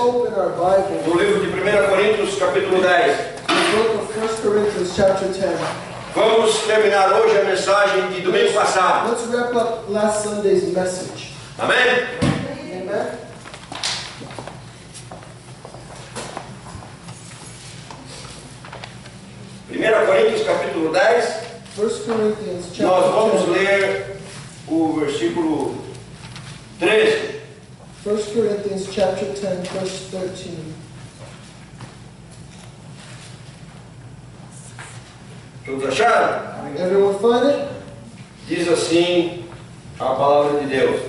open our Bible no livro de 1 Coríntios, capítulo 10. in the book of 1 Corinthians chapter 10. Vamos terminar hoje a mensagem de domingo passado. Let's wrap up last Sunday's message. Amém? Amen. 1 Coríntios, capítulo 10. 1 Corinthians Nós chapter vamos 10. ler o versículo 13. 1 Corinthians chapter 10, verse 13. Todos acharam? Everyone find it? Diz assim a palavra de Deus: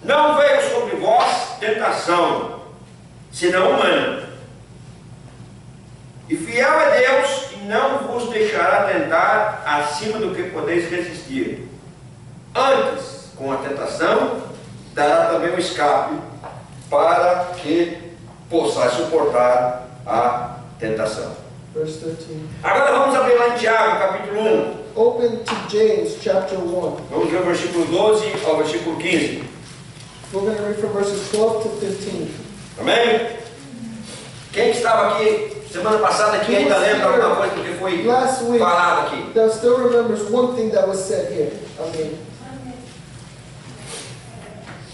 Não veio sobre vós tentação, senão humana. E fiel é Deus, que não vos deixará tentar acima do que podeis resistir. Antes, com a tentação, dará também o escape, para que possais suportar a tentação. Verse 13. Agora vamos abrir lá em Tiago, capítulo 1. Open to James chapter 1. Vamos ver o versículo 12 ao versículo 15. We're going to read from verses 12 to 15. Amém? Quem estava aqui semana passada que ainda lembra alguma coisa do que foi Last week, falado aqui? that still remembers one thing that was said here. Amen.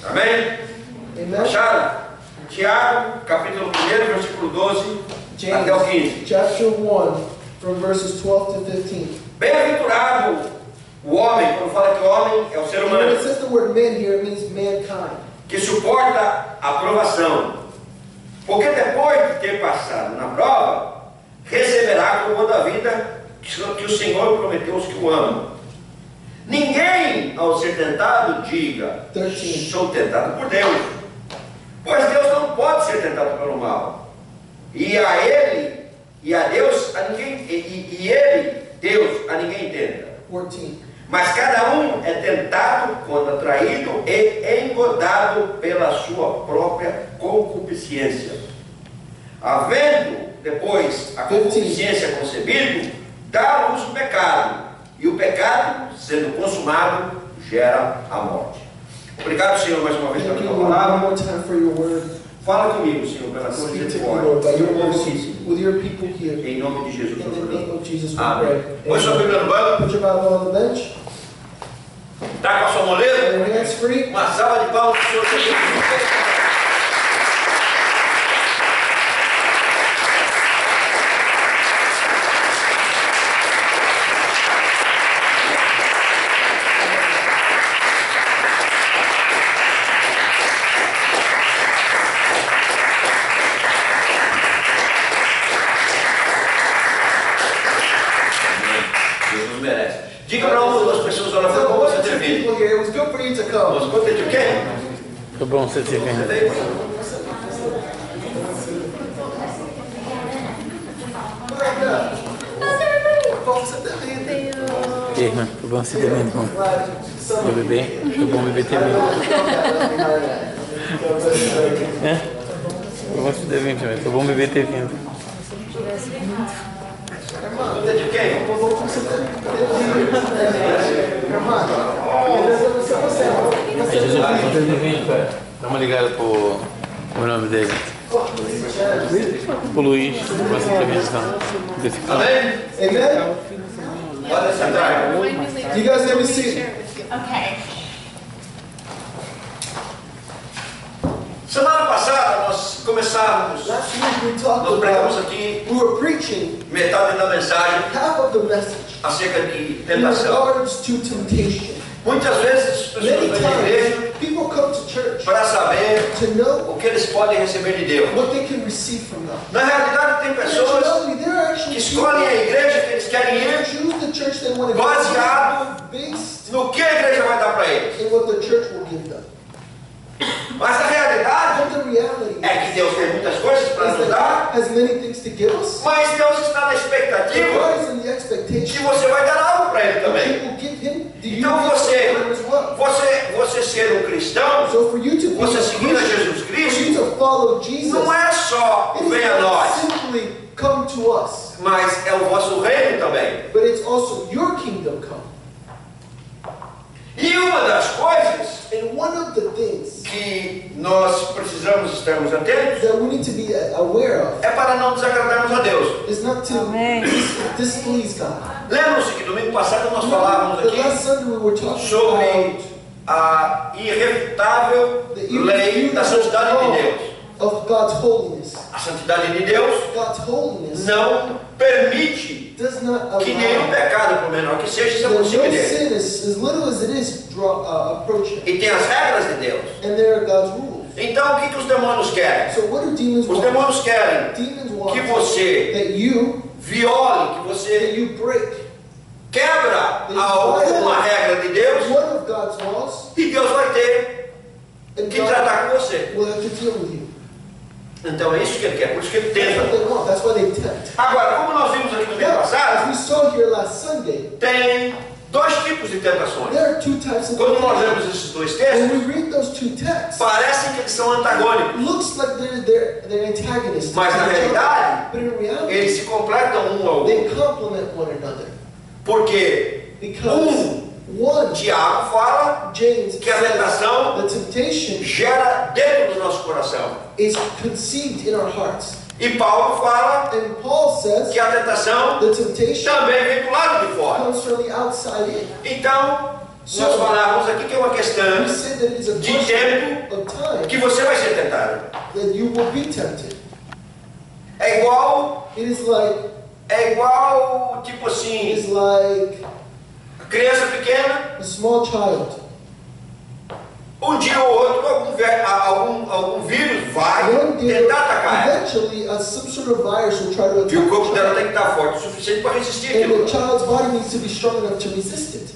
Amém? Amen. Acharam? Tiago, capítulo 1, versículo 12 até o 15. James chapter 1 from verses 12 to 15. Bem-aventurado o homem, quando fala que homem é o ser When humano, it says the word man here, it means mankind. que suporta a provação. Porque depois de ter passado na prova, receberá a coroa da vida que o Senhor prometeu aos que o amam. Ninguém, ao ser tentado, diga: 13. sou tentado por Deus. Pois Deus não pode ser tentado pelo mal. E a Ele, e a Deus, a ninguém, e Ele, Deus, a ninguém tenta. 14. Mas cada um é tentado quando atraído e engodado pela sua própria concupiscência. Havendo depois a concupiscência concebido, dá à luz o pecado. E o pecado, sendo consumado, gera a morte. Obrigado, Senhor, mais uma vez pela Thank you, tua Lord, one palavra. more time for your word. Fala comigo, Senhor, pela tua Speak to me, Lord, by your mercy, misericórdia. with your people here. Em nome de Jesus, In nós the name oramos. of Jesus, we Amém. pray. Põe sua Bíblia no banco. Put your Bible on the bench. Está com a sua moleza? Your hands free. Uma salva de palmas para o Senhor Jesus. Jesus merece. Diga para uma ou duas pessoas: olha, foi bom você ter vindo. People here, it was good for you to come. Was good that you came. Foi bom você ter Você vindo. veio? E aí, irmão? Foi bom você ter vindo, irmão. Foi bebê? Foi bom bebê ter vindo. É? Foi bom você ter vindo também. Foi bom bebê ter vindo. Good that you came. Aí, Jesus, foi bom ter vindo, cara. Dá uma ligada pro nome dele. O Luiz. Foi bom você ter vindo, então. Amém? Amen. Pode sentar. You guys have a seat. Okay. Semana passada nós começávamos, Last week we talked nós pregamos about, aqui we were preaching metade da mensagem half of the message acerca de in tentação. regards to temptation. Muitas vezes as pessoas Many vêm à igreja times people come to church para saber to know o que eles podem receber de Deus. what they can receive from God. Na realidade, tem In pessoas actuality, there are que actually escolhem a igreja que eles querem people ir who choose the church they want to go baseado to based no que a igreja vai dar para eles. in what the church will give them. Mas a realidade But the reality é que Deus tem muitas coisas para is nos that dar, God has many things to give us. mas Deus está na And expectativa God is in the que expectation você vai dar algo para Ele that também. He will give Him the Então você, as well. você ser um cristão, So for you to be você a seguir a Christian, Jesus for Cristo, you to follow Jesus, não é só it o is venha a not nós, simply come to us, mas é o vosso reino também. but it's also your kingdom come. E E uma das coisas And one of the things que nós precisamos estarmos atentos that we need to be aware of é para não desagradarmos a Deus. is not to displease God. Lembram-se que domingo passado nós falávamos The aqui last Sunday we were talking sobre about a irrefutável lei da santidade de Deus. of God's holiness. A santidade de Deus God's holiness não permite does not que nenhum allow pecado, por menor que seja, se that no aproxime dele. sin, as little as it is, approach it. E tem as regras de Deus. And there are God's rules. Então, o que os demônios querem? So what do demons Os want? demônios querem Demons want que você that you viole, que that você you break quebra alguma regra de Deus, one of God's laws, e Deus vai ter and que God tratar com você. will have to deal with you. Então é isso que ele quer, por isso que ele That's what tenta. they want. That's why they tempt. Agora, como nós vimos aqui no mês Now, as passado, we saw here last Sunday, tem dois tipos de tentações. there are two types of Quando nós temptation. vemos esses dois When textos, we read those two texts, parecem que eles são antagônicos, looks like they're antagonists. mas na realidade, But in reality, eles se completam um ao outro. they complement one another. Porque Because one, Tiago fala James que a says, tentação the temptation gera dentro do nosso coração. is conceived in our hearts. E Paulo fala And Paul says que a tentação the temptation também vem do lado de fora. comes from the outside in. Então, nós falamos aqui que é uma questão We say that it is a de question tempo of time que você vai ser tentado. that you will be tempted. É igual, tipo It assim, is like a criança pequena, a small child. um dia ou outro, algum vírus vai One day, tentar atacar ela. eventually, some sort of virus will try to E o attack corpo the dela child. tem que estar forte o suficiente para resistir And aquilo. the child's body needs to be strong enough to resist it.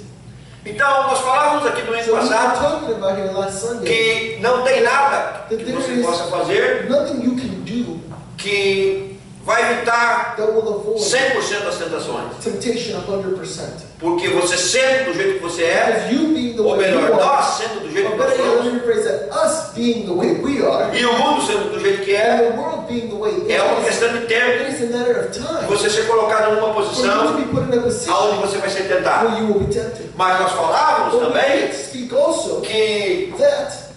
Então, nós falávamos aqui no mês So we were passado talking about here last Sunday. que não tem nada que você possa fazer Nothing you can do que vai evitar that will avoid 100% das tentações. temptation 100%. Porque você sendo do jeito que você é, Because you being the ou way melhor, you are, nós sendo do jeito or que nós better yet, let somos, me rephrase that, us being the way we are, e o mundo sendo do jeito que and é, the world being the way it é uma is, questão de it tempo is a matter of time você ser colocado numa for you to posição be put in a position aonde você vai ser tentado. where you will be tempted. Mas nós falávamos But we também did speak also que that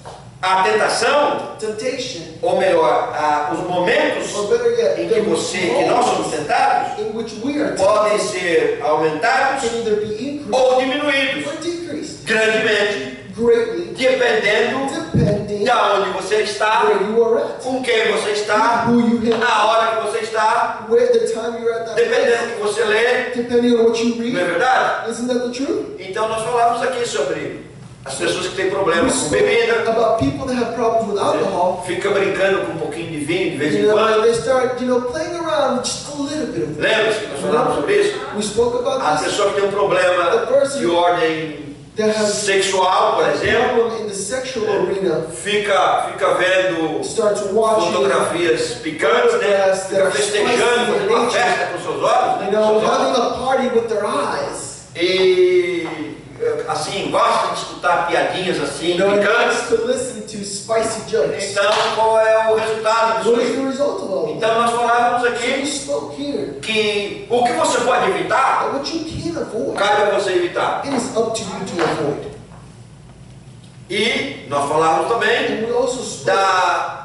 a tentação, temptation, ou melhor, os momentos or better yet, em que nós somos tentados, in which we are podem tempted ser aumentados can either be increased ou diminuídos or decreased grandemente, greatly, dependendo depending de onde você está, where you are at, com quem você está, who you hang na out, hora que você está, where the time you're at that dependendo place, do que você lê, depending on what you não é read. verdade? Isn't that the truth? Então nós falamos aqui sobre as pessoas que têm We problemas com spoke bebida, about people that have problems with alcohol. fica brincando com um pouquinho de vinho de vez em You know, quando. they start, playing around with just a little bit of it. Lembra-se que nós falamos sobre isso? We spoke about A this. pessoa que tem um problema de ordem That has sexual, por a exemplo, problem in the sexual arena fica vendo starts watching, fotografias picantes, né? Fica festejando, fazendo uma festa com seus olhos, né? Com seus having olhos. a party with their eyes. E assim, gosta de escutar piadinhas assim, It picantes. likes to listen to spicy jokes. Então, qual é o resultado disso What is aí? the result of all of Então, nós falávamos that? We aqui spoke here que o que você pode evitar, that what you can avoid, cabe a você evitar. it is up to you to avoid. E nós falávamos também And we also spoke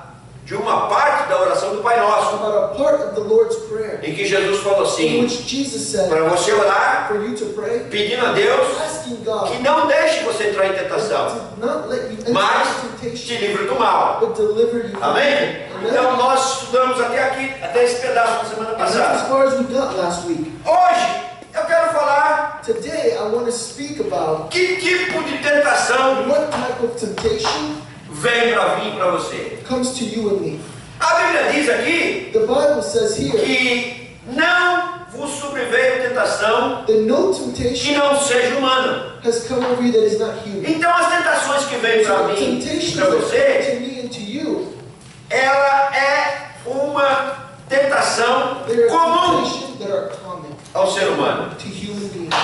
de uma parte da oração do Pai Nosso, about a part of the Lord's Prayer em que Jesus falou in assim, which Jesus said para você orar, for you to pray, pedindo a Deus asking God que não deixe você entrar em tentação, to not let you enter mas into te temptation, livre do mal. but deliver you from Amém? evil. Então nós estudamos até aqui, até esse pedaço da semana And that's as passada. far as we got last week. Hoje eu quero falar Today I want to speak about que tipo de tentação what type of temptation vem para mim e para você. comes to you and me. A Bíblia diz aqui The Bible says here que não vos sobreveio tentação that no que temptation não seja humana. has come over you that is not human. Então as tentações que vêm para So mim temptations e para that você, come to me and to you, ela é uma tentação they are comum temptations that are common ao ser humano. to human beings.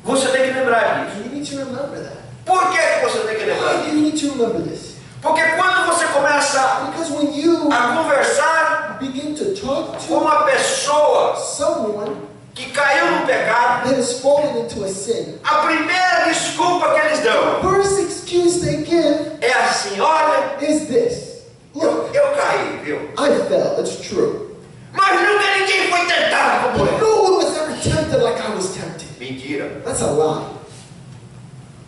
Você tem que lembrar disso. And you need to remember that. Por que você tem que lembrar Why do disso? you need to remember this? Porque quando você começa Because when you a conversar begin to talk com to uma pessoa someone que caiu no pecado, that has fallen into a sin, a primeira desculpa que eles dão first excuse they give é assim: olha, is this. Look, eu caí, viu? I fell, it's true. Mas nunca ninguém foi tentado como But eu. no one was ever tempted like I was tempted. Mentira. That's a lie.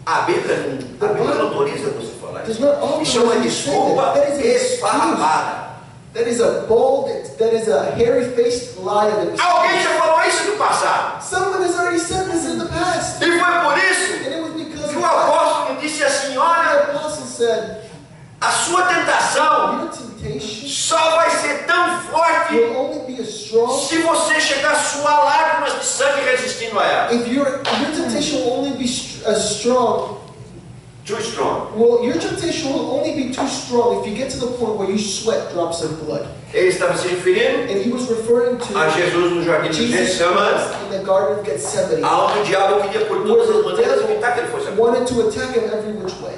A Bíblia não autoriza você falar Does isso. not authorize Isso é uma you to say desculpa that. That is an esfarrapada. That is a bold, that is a hairy-faced lie of an Alguém excuse. já falou isso no passado. Someone has already said this in the past. E foi por isso And it was because que of o that. apóstolo disse assim: olha, The apostle said, a sua tentação your temptation só vai ser tão forte will only be as strong se você chegar a suar lágrimas de sangue resistindo a ela. if your temptation will only be as strong. Too strong. Well, your temptation will only be too strong if you get to the point where you sweat drops of blood. Ele estava se referindo And he was referring to a Jesus no jardim de Jesus Getsemane, in the Garden of Gethsemane, aonde o diabo queria por todas as maneiras evitar que ele fosse acusado. wanted to attack him every which way.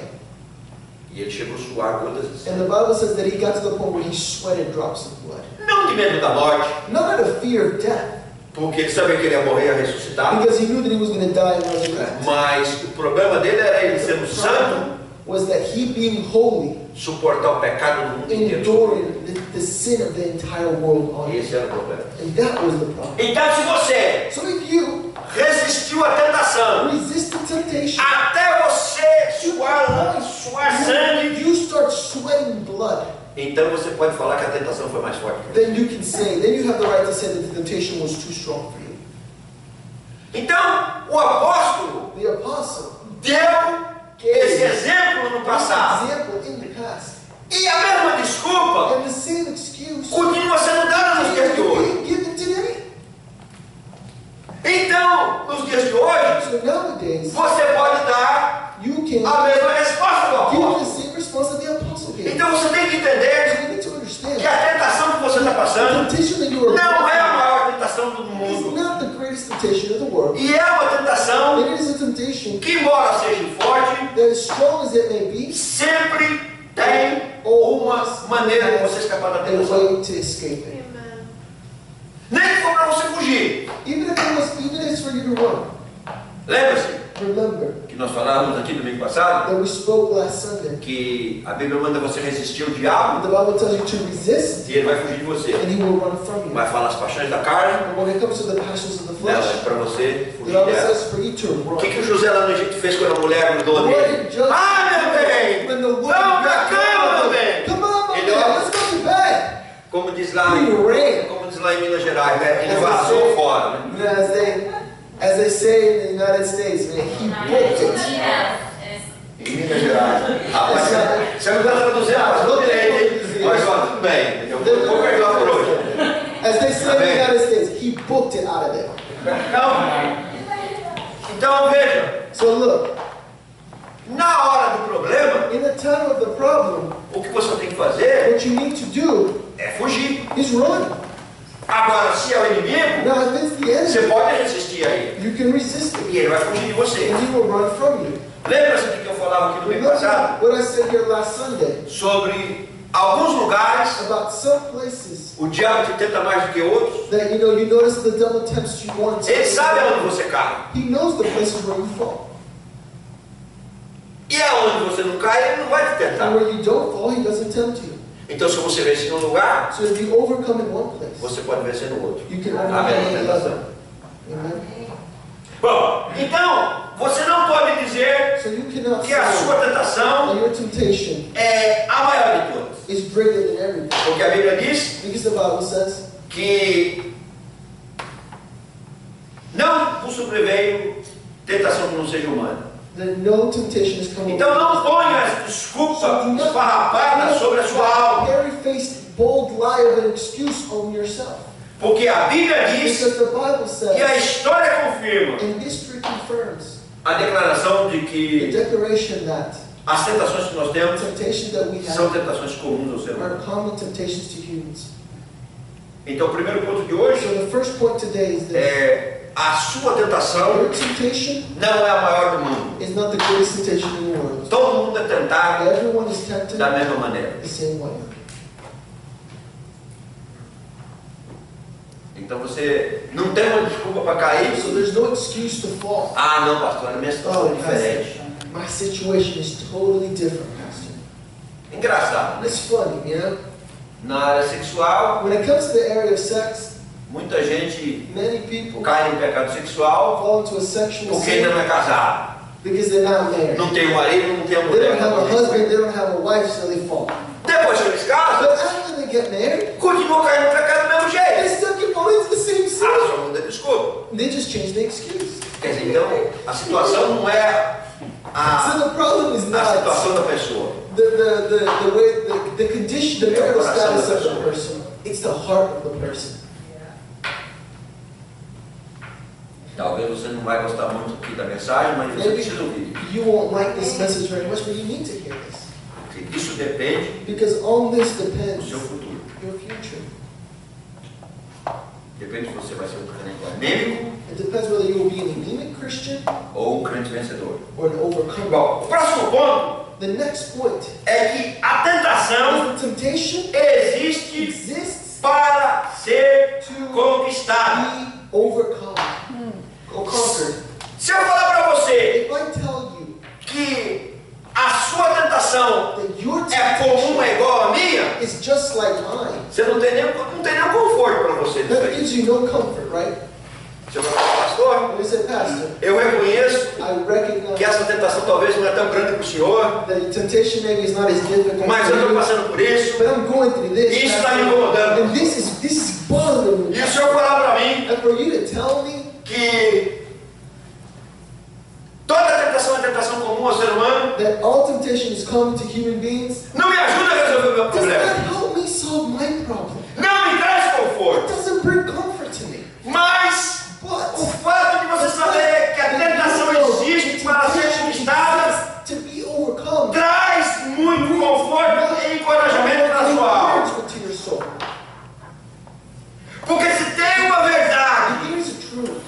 E ele chegou a suar gotas de And sangue. the Bible says that he got to the point where he sweated drops of blood. Não de medo da morte, Not out of fear of death, porque ele sabia que ele ia morrer e ressuscitar. because he knew that he was going to die and resurrect. Mas o problema dele era ele sendo santo, Was that he being holy, suportar o pecado do mundo inteiro. enduring the sin of the entire world on him. Esse era o problema. And that was the problem. Então, se você So if you resistiu à tentação resist the temptation, até você suar sangue, you start sweating blood, então você pode falar que a tentação foi mais forte. then you can say, then you have the right to say that the temptation was too strong for you. Então, o apóstolo The apostle deu esse exemplo no gave passado. an example in the past. E a mesma desculpa And the same excuse continua sendo dada nos dias de is hoje. being given today. Então, nos dias de hoje, So nowadays, você pode dar you can a mesma resposta do give the apóstolo. same response that the apostle gave. Então você tem que entender So you need to understand que a tentação que você está the passando temptation that you are não é a facing maior tentação do is mundo. not the greatest temptation of the world. E é uma tentação It is a temptation que, embora seja forte, that, as strong as it may be, sempre tem uma maneira de você escapar da a tentação. way to escape it. Nem que for para você fugir. Even if it's for you to run. Lembre-se Remember que nós falávamos aqui domingo passado that we spoke last Sunday. que a Bíblia manda você resistir ao diabo The Bible tells you to resist, e ele vai fugir de você. and he will run from you. Vai falar as paixões da carne, And when it comes to the passions of the não, é flesh, para você the fugir Bible dela. says for you to O que run. o José lá no Egito fez quando a mulher grudou What nele? did Joseph Ah, meu bem! when the woman Vamos pra grabbed cama, meu him? bem! Come on, my Ele, man, ó, let's go to bed. como diz lá, He ran. como diz lá em Minas Gerais, né? Ele As they vazou say- fora, né? You know, as they say in the United States, man, he booked it. Em Minas Gerais. Rapaz, você não está traduzindo, mas não direito, hein? Mas ó, tudo bem. Eu vou perdoar por hoje. As they say in the Amém. United States, he booked it out of there. Então veja, So look, na hora do problema, in the time of the problem, o que você tem que fazer what you need to do é fugir. is run. Agora, se é o inimigo, Now, if it's the você enemy, pode resistir a ele. you can resist it, E ele vai fugir de você. and he will run from you. Lembra-se do que eu falava aqui no mês passado? Remember what I said here last Sunday Sobre alguns lugares, about some places o diabo te tenta mais do que outros. that you notice the devil tempts you once. Ele sabe aonde você cai. He knows the places where you fall. E aonde você não cai, ele não vai te And tentar. where you don't fall, he doesn't tempt you. Então, se você vencer num lugar, So if you overcome in one place, você pode vencer no outro. you can A overcome mesma in tentação. another. Amen. Bom, então, você não pode dizer So you cannot que a sua say tentação that your temptation é a maior de todas. is greater than everything. Porque a Bíblia diz Because the Bible says que não vos sobreveio tentação que não seja humana. that no temptation is coming. Então não ponha as desculpas esfarrapadas sobre a sua alma. Hairy-faced, bold lie of an excuse on yourself. Porque a Bíblia diz Because the Bible e a says, história confirma and history confirms, a declaração de the que declaration that as tentações que nós the temos temptations that we são have tentações comuns ao ser are humano. common temptations to humans. Então o primeiro ponto de So hoje the first point today is that é a sua tentação your temptation não é a maior do mundo. is not the greatest temptation in the world. Todo mundo é tentado Everyone is tempted da mesma maneira. the same way. Então você não tem uma desculpa para cair. So there's no excuse to fall. Ah, não, pastor, a minha situação é diferente. My situation is totally different, Pastor. Engraçado, né? It's funny, you know? Na área sexual, When it comes to the area of sex, muita gente many people cai no pecado sexual fall into a sexual porque ainda sin não é casado. because they're not married. Não tem um marido, não tem uma They mulher. don't have a husband, they don't have a wife, so they fall. Depois que eles casam, But after they get married, continua caindo no pecado do mesmo they jeito. still keep falling into the same Ah, sin. só muda de desculpa. They just change the excuse. Quer dizer, então, a situação não é So the problem is a not situação da pessoa. the condition, the marital status of the person. It's the heart of the person. Talvez você não vai gostar muito aqui da mensagem, mas você precisa ouvir. Maybe you won't like this message very much, but you need to hear this. Porque isso depende Because on this do depends seu futuro. your future. Depende se você vai ser um crente anêmico It depends whether you will be an anemic Christian ou um crente vencedor. or an overcomer. Bom, o próximo ponto The next point é que a tentação is the temptation existe exists para ser to conquistada. be overcome or conquered. Se eu falar para você If I tell you que a sua tentação that your é comum, é temptation igual à minha, is just like mine, você não tem nenhum conforto para você disso that aí. gives you no comfort, right? Você vai falar, pastor, And we said, Pastor, eu reconheço I recognize que essa tentação talvez não é tão grande para o senhor, that temptation maybe is not as difficult mas eu for estou you, passando por isso, but I'm going through this. e isso está me Pastor, incomodando. and this is bothering me. E o senhor falar para mim And for you to tell me que toda tentação é tentação comum ao ser humano, that all temptation is common to human beings não me ajuda a resolver o meu does not problema. help me solve my problem. Não me traz It conforto. doesn't bring comfort to me. Mas But o fato de você saber que a tentação existe para ser conquistada to be overcome traz muito conforto e encorajamento para a sua alma. encouragement to your soul. Porque se tem uma verdade Here's the truth.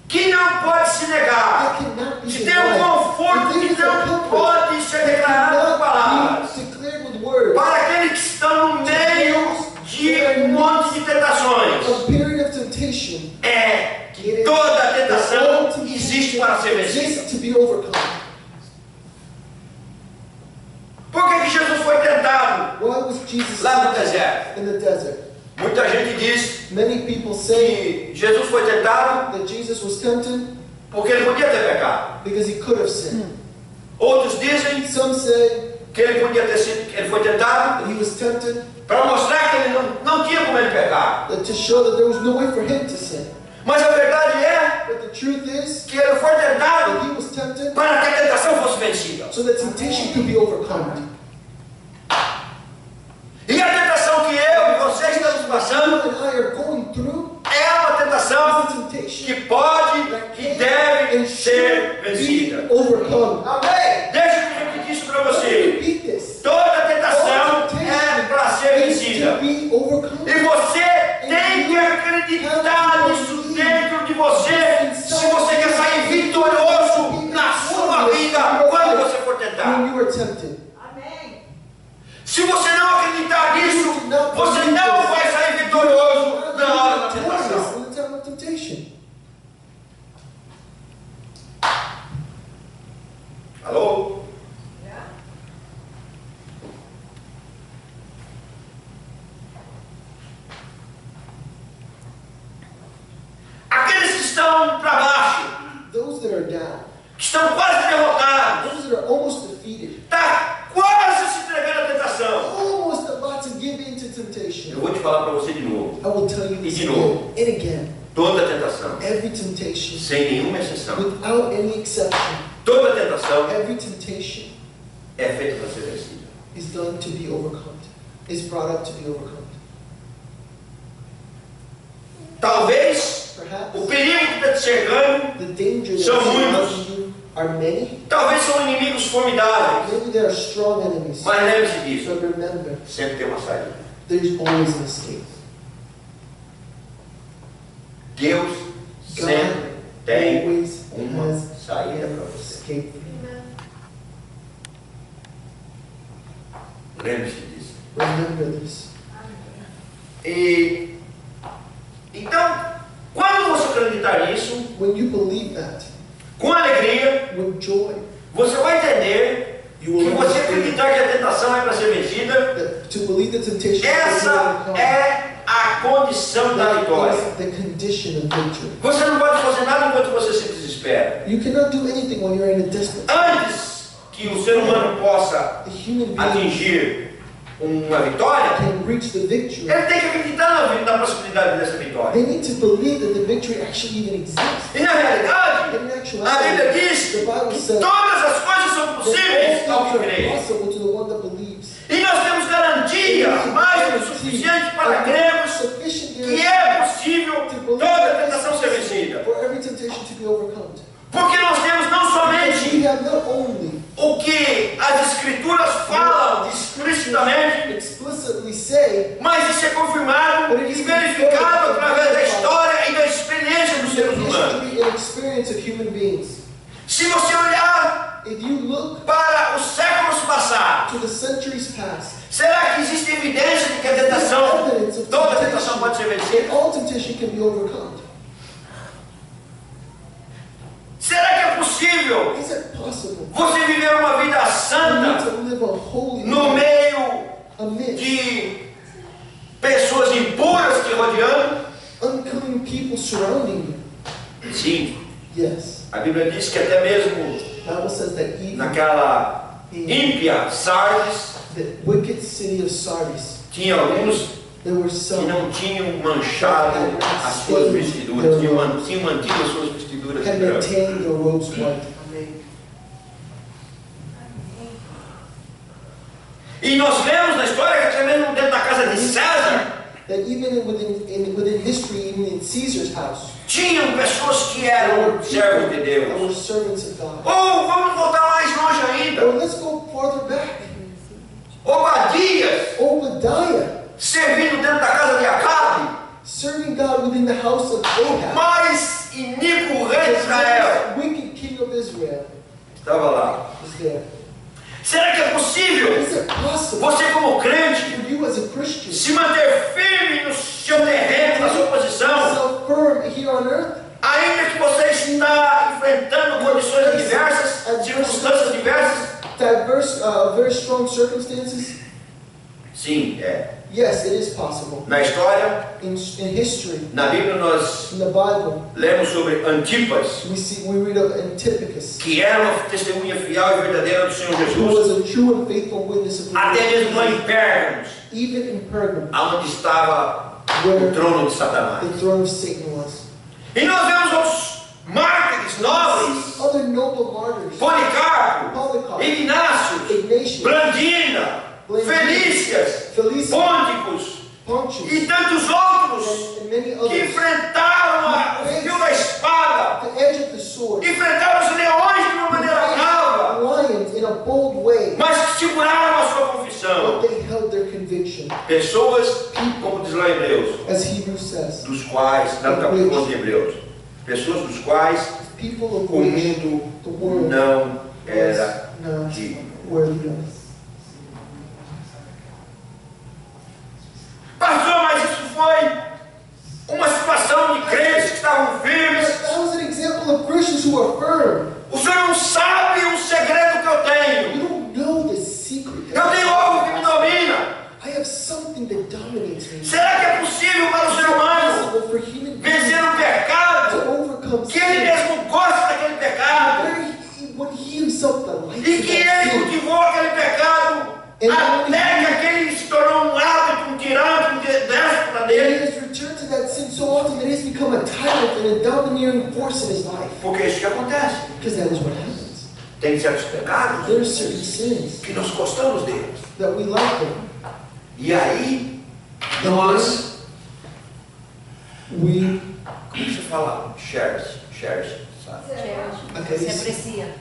que não pode se negar, That cannot be se tem um denied. conforto If que there is a não comfort pode ser that declarado com cannot palavras, be declared with words, para aqueles que estão no meio de um monte de tentações, a period of temptation é que toda tentação existe para ser vencida. exists to be overcome. Por que Jesus foi tentado Why was Jesus lá no deserto? in the desert? Muita gente diz Many people say que Jesus foi tentado that Jesus was tempted porque ele podia ter pecado. because he could have sinned. Outros dizem Some say que ele podia ter sido, ele foi tentado that he was tempted para mostrar que ele não tinha como ele pecar. to show that there was no way for him to sin. Mas a verdade é But the truth is que ele foi that tentado he was tempted para que a tentação fosse vencida. so that temptation could be overcome. E a tentação que eu e você estamos You passando and I are going through é uma tentação is a temptation que pode e deve and ser should vencida. be overcome. Amém? Deixa eu repetir isso para Let me você. repeat this. Toda tentação é para ser Is vencida. to be overcome. E você tem que acreditar nisso dentro de você se você quer sair vitorioso na sua vida quando você for tentar. When you are tempted. Se você não acreditar nisso, você não vai sair vitorioso na hora da tentação. In the time of temptation. Alô? Aqueles que estão para baixo, Those that are down. que estão quase derrotados, Those that are almost defeated. está quase se entregando à tentação. Almost about to give in to temptation. Eu vou te falar para você de novo. I will tell you this E de novo. again and again. Toda tentação, Every temptation, sem nenhuma exceção, without any exception, toda tentação every temptation é feita para ser vencida. is done to be overcome. Is brought up to be overcome. Talvez Perhaps o perigo que está te cercando, the danger that São is muitos. surrounding you are many. talvez são inimigos formidáveis, Maybe there are strong enemies. mas lembre-se disso, But remember, sempre tem uma saída. there's always an escape. Deus God sempre tem always uma has saída an para você. escape. Lembre-se disso. Remember this. E Então, quando você acreditar nisso, When you believe that, com alegria, with joy, você vai entender you will que você understand acreditar que a tentação é para ser vencida, that to believe the temptation is to essa overcome. é a condição da vitória. That is the condition of victory. Você não pode fazer nada enquanto você se desespera. You cannot do anything when you're in a desperate. Antes que o ser humano possa The human being atingir uma vitória, can reach the victory. ele tem que acreditar na possibilidade dessa vitória. They need to believe that the victory actually even exists. E na realidade, In a actuality, Bíblia diz the Bible que says todas as coisas são that possíveis ao all que things are crê. possible to the one that believes. E nós temos garantia mais do que suficiente para crermos Sufficient que é possível toda tentação ser vencida. for every temptation to be overcome. Porque nós temos não We somente have not only o que as Escrituras falam explicitamente, explicitly say, mas isso é confirmado e verificado através da história e da experiência dos seres humanos. history and experience of human beings. Se você olhar If you look para os séculos passados, to the centuries past, será que existe evidência de que a tentação, toda tentação pode ser vencida? all temptation can be overcome. Será que é possível Is it possible você viver uma vida for you santa to live a holy no life meio amidst de pessoas impuras te rodeando? unclean people surrounding you? Sim, Yes. a Bíblia diz que até mesmo The Bible says that even naquela ímpia Sardes, the wicked city of Sardis, tinha alguns there were que some não tinham manchado as suas vestiduras, tinham mantido as suas vestiduras had brancas. maintained their robes white. E nós vemos na história que até mesmo dentro da casa de César, That even within history, even in Caesar's house, tinham pessoas que eram servos de there were Deus. servants of God. Ou vamos voltar mais longe ainda, Or let's go farther back. Obadias, Obadiah, servindo dentro da casa de Acabe, serving God within the house of Ahab, mais iníquo rei de Israel, the wicked king of Israel, estava lá. is there. Será que é possível Is it possible você, como crente, for you as a Christian se manter firme no seu terreno, na sua posição, so firm here on earth, ainda que você está enfrentando condições adversas, circunstâncias diversas? very strong circumstances? Sim, é. Yes, it is possible. Na história, In history, na Bíblia, nós in the Bible, lemos sobre Antipas, we read of Antiochus, que era uma testemunha fiel e verdadeira do Senhor who Jesus, was a true and faithful witness of the até mesmo lá Lord, em Pérgamos, even in Pergamum, onde estava o where trono de Satanás. the throne of Satan was. E nós vemos outros mártires nobres, Other noble martyrs, Policarpo, Polycarp, Ignácio, Ignatius, Blandina, Felícias, Felicius, Pônticos Pontius, e tantos outros and many que others, enfrentaram o fio da espada, the edge of the sword, enfrentaram os leões de uma maneira brava, lions in a bold way, mas que seguraram a sua confissão. but they held their conviction, Pessoas, como diz lá em Hebreus, as Hebrews says, dos quais, não capítulo 11 de Hebreus, pessoas dos quais people of o which mundo the world não era was not digno. worthy of. Pastor, mas isso foi uma situação de crentes que estavam firmes. That was an example of Christians who are firm. O senhor não sabe o segredo que eu tenho. You don't know the secret. Eu tenho algo que me domina. I have something that dominates me. Será que é possível para o ser humano Possible for human beings vencer o pecado? to overcome Que ele sin. mesmo gosta daquele pecado. When he himself delights E in que ele that sin. cultivou aquele pecado até que aquele se tornou um hábito, um tirano, um déspota And he dele. has returned to that sin so often that he has become a tyrant and a domineering force in his life. Porque é isso que acontece. Because that is what happens. Tem certos pecados There are certain sins que nós gostamos deles. that we like them. E aí, nós, We como se fala? Cherish, sabe? Okay, Você isso. aprecia.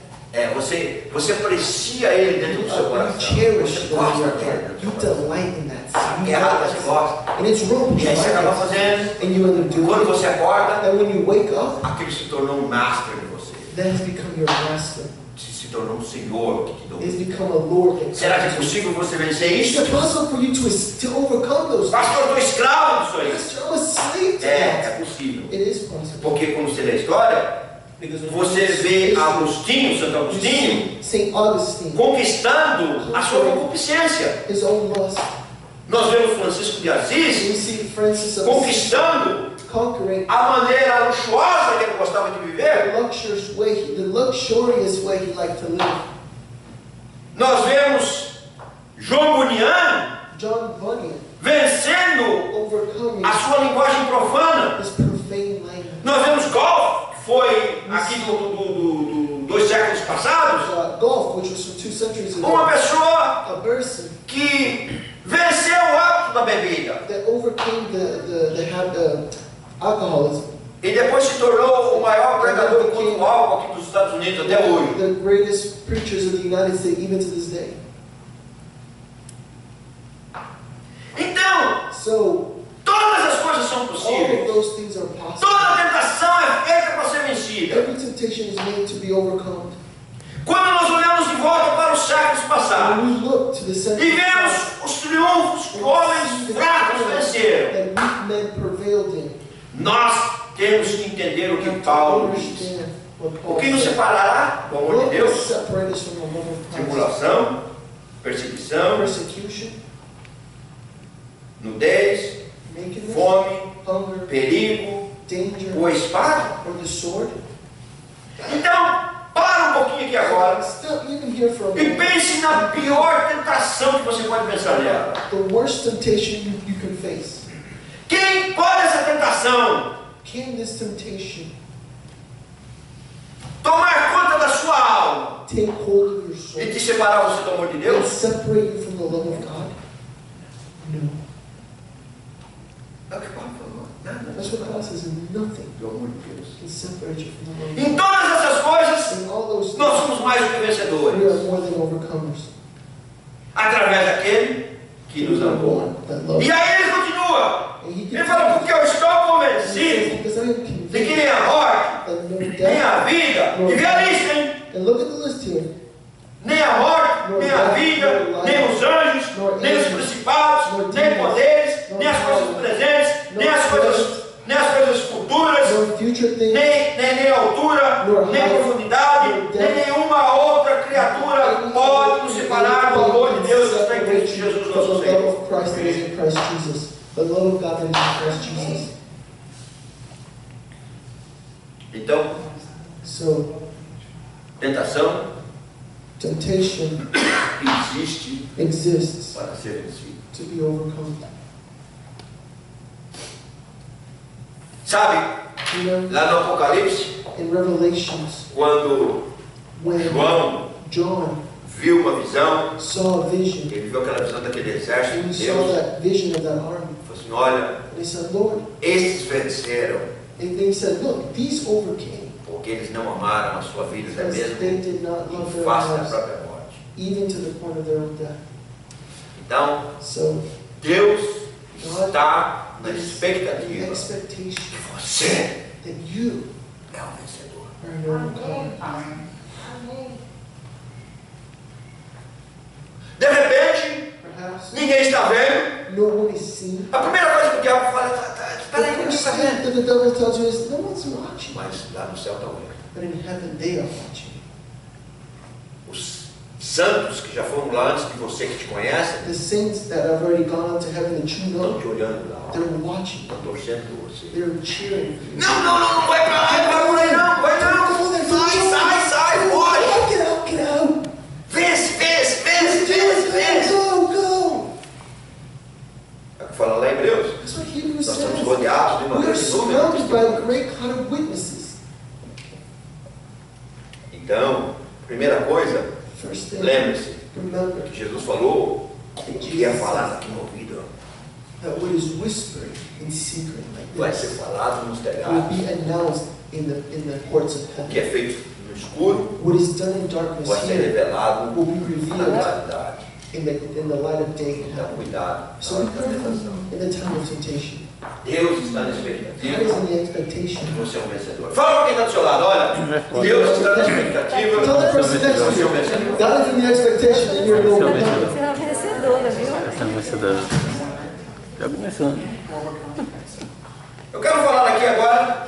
Você aprecia ele dentro do seu you coração. cherish Você the gosta Lord. dele. You delight in that sin. Errado, você gosta. And it's wrong. E aí você acaba fazendo. And you either do Quando it, você acorda, and when you wake up, aquilo se tornou um master de você. that has become your master. Se tornou um senhor que te It has domina. become a Lord that Será que é controls you. possível você vencer Is isso? it possible for you to overcome those things? Pastor, eu estou escravo do isso aí. Pastor, I'm a slave to É that. possível. It is possible. Porque quando você lê a história, Because when você vê Agostinho, Santo Agostinho, St. Augustine, conquistando a sua concupiscência. his own lust. Nós vemos Francisco de We Assis see Francis of Assisi conquistando conquering a maneira luxuosa que ele gostava de viver. the luxurious way he liked to live. Nós vemos João Bunyan John Bunyan vencendo overcoming a sua linguagem profana. his profane language. Nós vemos Goff, que foi aqui dos séculos passados, Golf, which was from 2 centuries uma ago, pessoa a person que venceu o hábito da bebida that overcame the alcoholism. e depois se tornou o maior pregador contra o álcool aqui dos Estados Unidos até hoje. The greatest preachers of the United States, even to this day. Então, So, todas as coisas são all of possíveis. those things are possible. Toda tentação é feita para ser vencida. Every temptation is made to be overcome. Quando nós olhamos de volta para os séculos passados When we look to the e century vemos os triunfos que homens fracos venceram, that weak men prevailed in, nós temos que entender o we que have to Paulo diz. understand what O Paul que nos said. separará do amor de What will Deus? separate us from the love of Christ? Tribulação, perseguição, Persecution, nudez, nakedness, fome, hunger, perigo danger, ou espada. or the sword. Então, para um pouquinho aqui agora Stop even here for a e moment. pense na pior tentação que você pode pensar nela. The worst temptation you can face. Quem pode essa tentação Can this temptation tomar conta da sua alma take hold of your soul e te separar você do amor de and Deus? separate you from the love of God? No. É o que Paulo falou. Nada That's what Paul says. Nothing do amor de Deus. can separate you from the love of Em God. todas essas coisas, In all those nós things, somos mais do que we vencedores. are more than overcomers. Através daquele que nos amou. That love. E aí ele continua. And he Ele fala, porque eu estou convencido because I am de que convinced nem a morte, that no nem death, a vida, e vê a lista, hein? and look at the list here, Nem a morte, nem a vida, nem os anjos, nem os principados, nem poderes, nem as coisas presentes, nem as coisas futuras, no future things, nem a altura, nem profundidade, nem nenhuma outra criatura pode nos separar do amor de Deus que está em Cristo Jesus, from nosso the love Senhor. of Christ that is in Christ Jesus. The love of God that is in Christ Jesus. Então, So, tentação temptation existe exists para ser vencido. to be overcome. Sabe, You know, lá no Apocalipse, in Revelations, quando when João John viu uma visão, saw a vision, ele viu aquela visão daquele exército when he de saw Deus, that vision of that army, ele falou assim, olha, and he said, Lord, esses venceram, and they said, look, these overcame, porque eles não amaram a sua vida até because they mesmo did not love em their face da lives, própria morte. even to the point of their own death. Então, So, Deus God está na is the expectativa expectation que você that you é um vencedor. are an overcomer. De repente, Perhaps ninguém está vendo. no one is seeing. A primeira coisa que o diabo fala é, The peraí, ninguém first está thing vendo. that the devil tells you is, no one's watching. Mas lá no céu estão vendo. But in heaven, they are watching. Os santos que já foram lá antes de você, que te conhecem, The saints that have already gone up to heaven that you estão know, te olhando lá, they're watching. estão torcendo por você. They're cheering for you. Não vai pra lá, não vai por aí não, vai não. Sai, foge. Get out. Vence. Go, go. É o que fala lá em Hebreus. That's what Hebrews Nós says. estamos rodeados de uma We are grande surrounded by a nuvem. great cloud of witnesses. Então, primeira coisa, First thing, lembre-se remember que Jesus falou que ia falar aqui no ouvido. that what is whispered in secret Vai like ser this falado nos will telhados. be announced in the courts of O que heaven. é feito no escuro What is done in darkness vai ser here revelado will be na revealed claridade. in the light of day in Então, heaven. cuidado So na be hora da careful tentação. in the time of temptation. Deus está na God is expectativa in the expectation. que você é um vencedor. Fala para quem está do seu lado, olha, Deus está na expectativa Tell the que person next to você é um you, vencedor. God is in the expectation that you're an overcomer. Você é uma vencedora, viu? Essa é a vencedora. Está começando. Eu quero falar aqui agora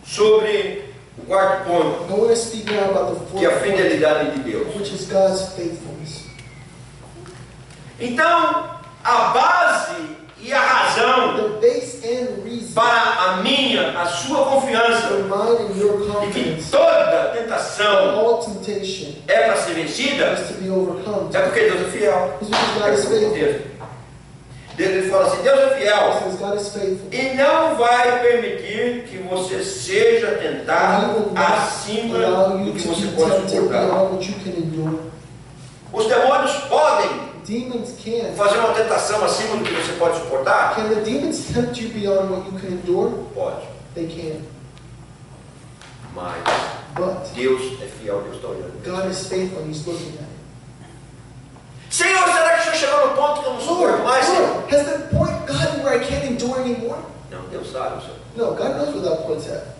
sobre o quarto ponto, I want to speak now about the que é a fourth point, fidelidade de Deus. which is God's faithfulness. Então, a base e a razão The base and reason para a minha, a sua confiança for mine and your de que confidence toda that tentação all temptation é para ser vencida, is to be overcome. é porque Deus é fiel. It's because God is faithful. Deus ele fala assim, Deus é fiel Because God is faithful. e não vai permitir que você seja tentado acima Allow do you que to você be pode tempted suportar. beyond what you can endure. Os demônios podem Demons can. fazer uma tentação acima do que você pode suportar? Can the demons tempt you beyond what you can endure? Pode. They can. Mas But Deus é fiel, Deus está olhando. God is faithful and He's looking at it. Senhor, será que já chegou no ponto que eu não suporto mais? Senhor? Lord, has the point gotten where I can't endure anymore? Não, Deus sabe, Senhor. No, God knows where that point's at.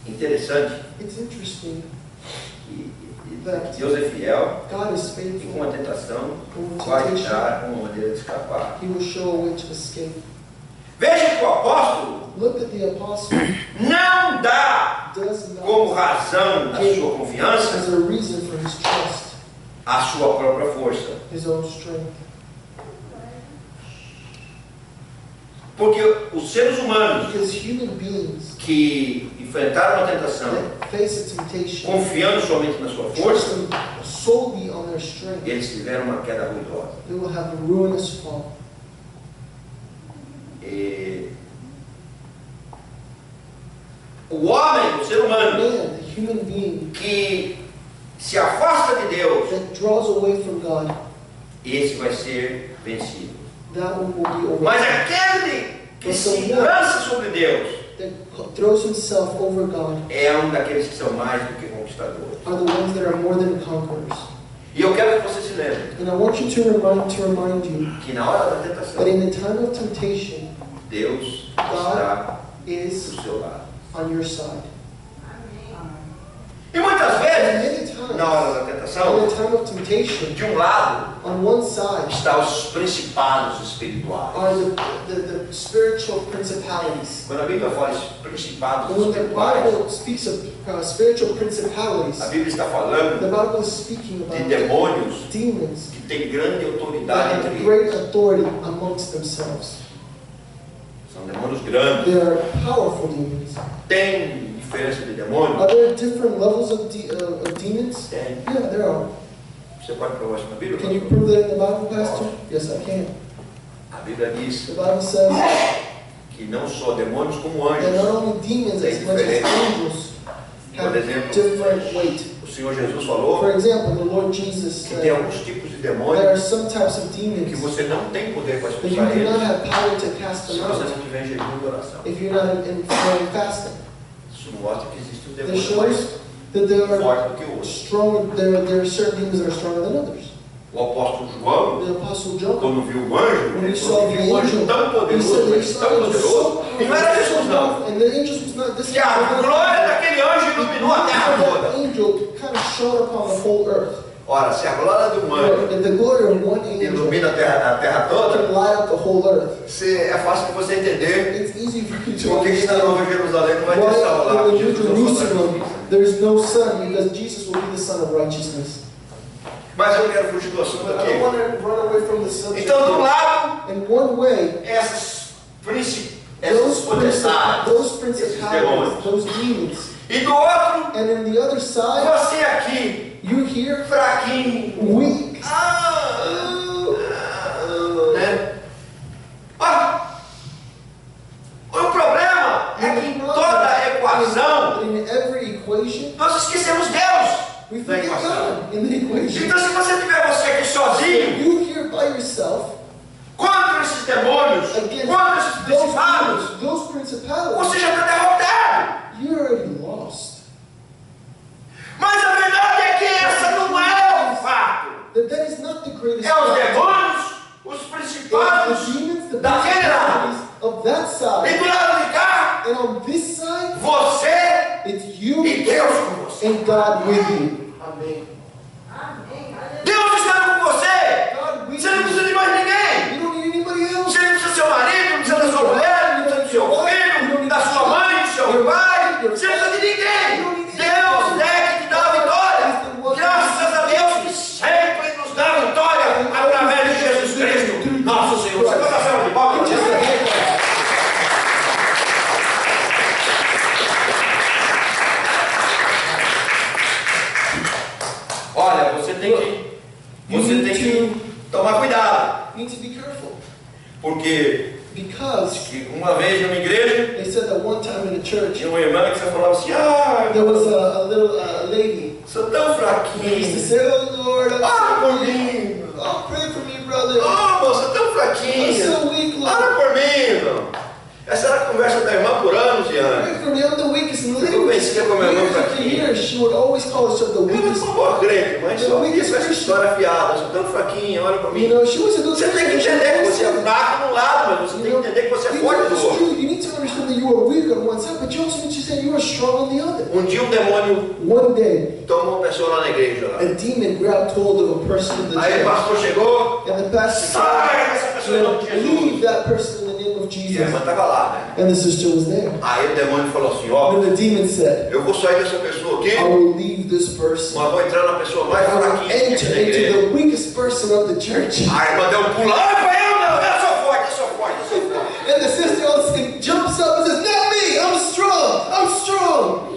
Interessante It's interesting. que Deus é fiel God is e com faithful. a tentação Com vai temptation, dar uma maneira de escapar. He will show a way to escape. Veja que o apóstolo Look at the apostle. não dá Does como not razão da sua confiança as a reason for his trust, a sua própria força. his own strength. Porque os seres humanos Because human beings que enfrentaram a tentação that face a temptation, confiando somente na sua força, trusting solely on their strength, eles tiveram uma queda ruidosa. they will have a ruinous fall. E o homem, o ser humano, Man, the human being que se afasta de Deus, that draws away from God, esse vai ser vencido. that one will be Mas overcome. aquele que se lança sobre Deus That throws himself over God é um daqueles que são mais do que conquistadores. are the ones that are more than conquerors. E eu quero que você se lembre And I want you to remind you que na hora da tentação, that in the time of temptation, Deus está is do seu lado. on your side. E muitas And vezes, many na hora da times, in tentação, the time of temptation, de um lado on one side está os principados espirituais. are the spiritual principalities. Quando a Bíblia fala de principados And when the espirituais, Bible speaks of spiritual principalities, a Bíblia está the falando Bible is speaking de about demônios demons que têm grande that autoridade have entre great eles. authority amongst themselves. São demônios grandes. They are powerful demons. Tem diferença de demônio? Are there different levels of demons? Tem. Yeah, there are. Você pode provar isso na Bíblia? Can you prove that in the Bible, Pastor? Yes, I can. A Bíblia diz The Bible says que não só demônios como that not anjos. only demons as much as angels have Por exemplo, different weight. O Senhor Jesus For falou example, the Lord Jesus que said tem alguns tipos de there are demônios some types of que demons você não tem poder para that you expulsar do not eles have power to cast se them você out não tiver em jejum e oração. if you're not in prayer and fasting. Isso mostra que existem That demônios shows mais that there are fortes do que outros. stronger. There are certain demons that are stronger than others. O apóstolo João, The Apostle John, quando viu o anjo, when ele he falou saw que the viu um anjo angel, tão he poderoso, said that he mas saw tão it was so poderoso, e não era Jesus não. powerful, and the angels was not this. Que a glória daquele anjo iluminou a terra That toda. angel kind of shone upon the whole earth. Ora, se a glória de um anjo And the glory of one angel ilumina a terra toda, can light up the whole earth. é fácil de você entender It's easy for you to por que na understand Nova Jerusalém não vai ter sal lá. why in porque the New Jesus não falou Jerusalem isso. there is no sun, because Jesus will be the Son of righteousness. Mas eu quero fugir do assunto But I aqui. don't want to run away from the subject. Então, de um lado, In one way, essas those potestades, esses principalities, demônios. those demons, E do outro, and in the other side, você aqui, you hear fraquinho. weak. Né? Olha, o problema é que em toda a equação, In every equation, nós esquecemos Deus we da forget equação. God in the equation. Então, se você tiver você aqui sozinho, You here by yourself contra esses demônios, against contra esses principados, those principalities. você já está derrotado. You're already lost. Mas a verdade é que essa não é o fato. That is not the greatest É os fact. demônios, os It's principados the demons, the daquele lado. principalities of that E side. do lado de cá, And on this side, você it's you e Deus com você. and God with you. Amen. Deus está com você. God with Você não precisa you. de mais ninguém. You don't need anybody else. Você não precisa do seu marido, não precisa da sua mulher, não precisa do seu filho, da sua mãe, do seu pai. Você não precisa de ninguém. Deus é que te dá a vitória. Graças a Deus que sempre nos dá a vitória através de Jesus Cristo, nosso Senhor. Você pode dar uma de palmas? Olha, você tem que tomar cuidado, You need to be careful. porque Because uma vez numa igreja they said that one time in a church, tinha uma irmã que você falava assim: there was a little lady sou tão who used to fraquinho. say, "Oh Lord, Ora por I'm mim. oh, pray for me, brother. Oh, moça, tão I'm fraquinho. so weak, Lord. Ora por mim, irmão. Essa era a conversa da irmã por anos e anos. Pray for me. I'm the weakest in the Eu conhecia como a irmã Years after fraquinha. years, she would always call herself the Eu não weakest. sou boa crente, mas só que com essa história fiada. Sou tão fraquinho, olha pra mim. You know, she was a good Você tem que Christian. entender que você é fraco num lado, mas você tem que entender que você é forte do It's outro. true. You need to understand that you are weak on one side, but you also need to say you are strong on the other. Um dia um demônio One day, tomou uma pessoa lá na igreja. Lá. a demon grabbed hold of a person in the Aí o church, pastor chegou, and the pastor sai essa pessoa em nome de said, "Leave Jesus. that person in the name of E a irmã Jesus." estava lá, né? And the sister was there. Aí o demônio falou assim: ó, And then the demon said, eu vou sair dessa pessoa aqui, "I will leave this person. mas vou entrar na pessoa mais I will fraquinha que enter tem na into igreja. the weakest person of the church." A irmã deu um pulo, ai, pai, eu sou forte, eu sou forte, eu sou forte. And the sister also jumps up and says, "Not me, I'm strong, I'm strong."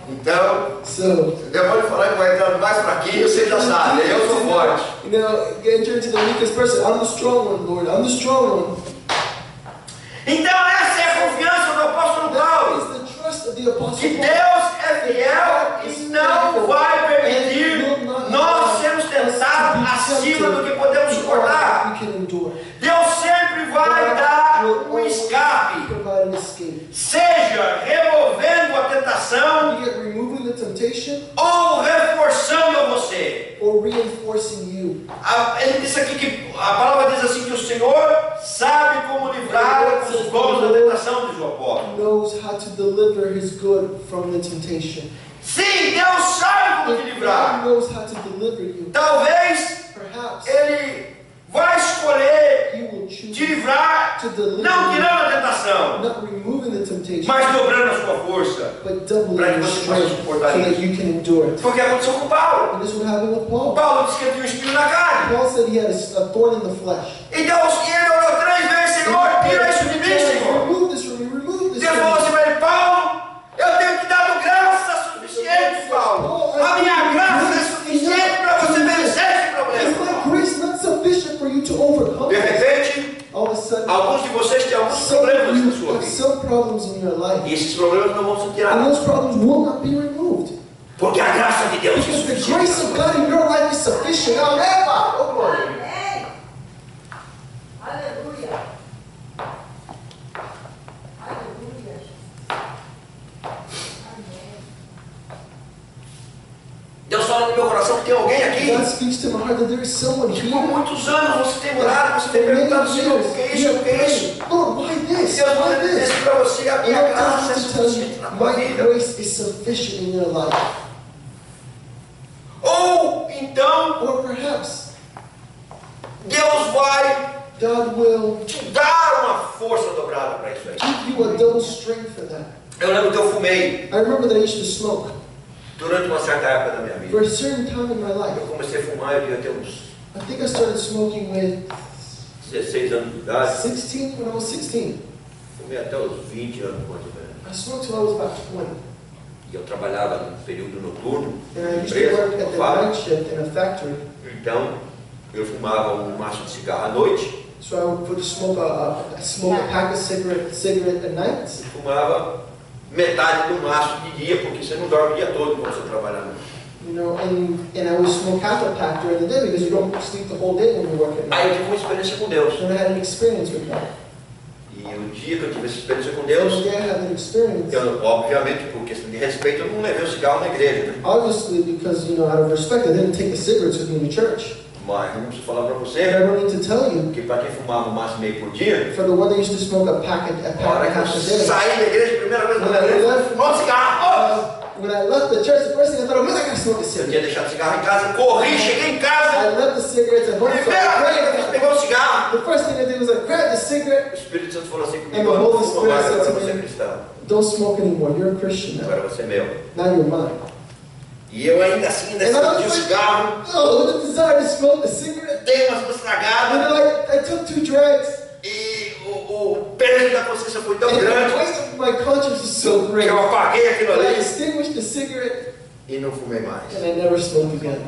Então, So, o demônio falou que vai entrar no mais fraquinho, você já sabe, eu sou forte. you know, enter into the weakest person. I'm the strong one, Lord. I'm the strong one. Então essa é a confiança do apóstolo That Paulo, is the trust of the apostle que Paul. Deus é fiel e não vai permitir nós sermos tentados acima do que podemos suportar. We can endure. Deus sempre vai dar um escape, Provide an escape. seja removendo a tentação Be it removing the temptation ou reforçando você. or reinforcing you. Ele disse aqui que a palavra diz assim que o Senhor sabe como livrar os bons da tentação, diz o apóstolo. Knows how to deliver his good from the temptation. Sim, Deus sabe como te God livrar. knows how to deliver you. Talvez Perhaps Ele vai escolher he will choose te livrar, to deliver não you, tirando a tentação, not removing the temptation, mas dobrando a sua força. but doubling para que your você possa strength suportar so that isso. you can endure it. Foi o que aconteceu com Paulo. And this is what happened with Paul. Paulo disse que ele tinha um espinho na carne. Paul said he had a thorn in the flesh. E Deus, e ele orou 3 vezes: Senhor, tira isso de mim, Senhor. Remove this from me, remove this Deus from falou me. assim para ele: Paulo, eu tenho te dado graça suficiente, Paulo. A minha graça é suficiente para você vencer esse Is problema. my grace not sufficient for you to overcome De this? repente, All of a sudden, alguns de vocês têm alguns some of problemas you na sua have vida. some problems in your life. E esses problemas não vão ser And tirados. those problems will not be removed. Porque a graça de Deus é Because the suficiente. grace of God in your life is sufficient. Amen. Oh, glory. Amém. Aleluia. Aleluia. Amém. Deus fala no meu coração que tem alguém aqui. God speaks to my heart that there is someone Por here. muitos anos você tem orado, você For tem many perguntado, Senhor, years, o que é you isso, o have que é isso? prayed, Lord, why this? Deus Why manda this? dizer para você, a And minha I'm graça é going to tell suficiente na you, tua my vida. grace is sufficient in your life. Ou então, Or perhaps Deus vai God will te dar uma força dobrada para isso aí. give you a double strength for that. Eu lembro que eu fumei I remember that I used to smoke. durante uma certa época da minha For vida. a certain time in my life, Eu comecei a fumar, eu devia ter uns I think I started smoking with 16 anos de idade. 16, when I was 16. Fumei até os 20 anos, mais ou menos. I smoked till I was about 20. E eu trabalhava no período noturno, And I used to empresa, work at the fábrica. night shift in a factory. Então, eu fumava um maço de cigarro à noite. So I would smoke a pack of cigarette at night. E fumava metade do maço de dia, porque você não dorme o dia todo quando você trabalha à noite. You know, and I would smoke half a pack during the day because you don't sleep the whole day when you work at Aí night. eu tive uma experiência com Deus. And I had an experience with God. E o dia que eu tive essa experiência com And Deus, the day I had that experience, eu, obviamente, por questão de respeito, eu não levei o cigarro na igreja, né? obviously because, out of respect, I didn't take the cigarettes with me to church. Mas não preciso falar para But I você don't need to tell you, que para quem fumava um maço e meio por dia, for the one that used to smoke a pack and na a hora que eu half a day, saí da igreja, a primeira vez que eu falei, fumar um cigarro. when I left the church, the first thing I thought, man, I gotta smoke a Eu tinha cigarette. deixado o cigarro em casa, corri, cheguei em casa, I left the cigarettes at home, so primeira I coisa que eu fiz, grabbed peguei um cigarro. the first thing I did was I grabbed the O cigarette. Espírito Santo falou assim And comigo, the Holy não fuma mais, Spirit said agora to você é me, cristão, don't smoke anymore, you're a Christian now. agora você é meu. Now you're mine. E eu ainda assim, And I decidi o was cigarro, like, oh, with the desire to smoke the cigarette. dei umas And estragadas, then I took 2 drags. e o peso da consciência foi tão And the grande, weight of my conscience was so que great. eu apaguei aquilo I ali extinguished the cigarette e não fumei mais. and I never smoked again.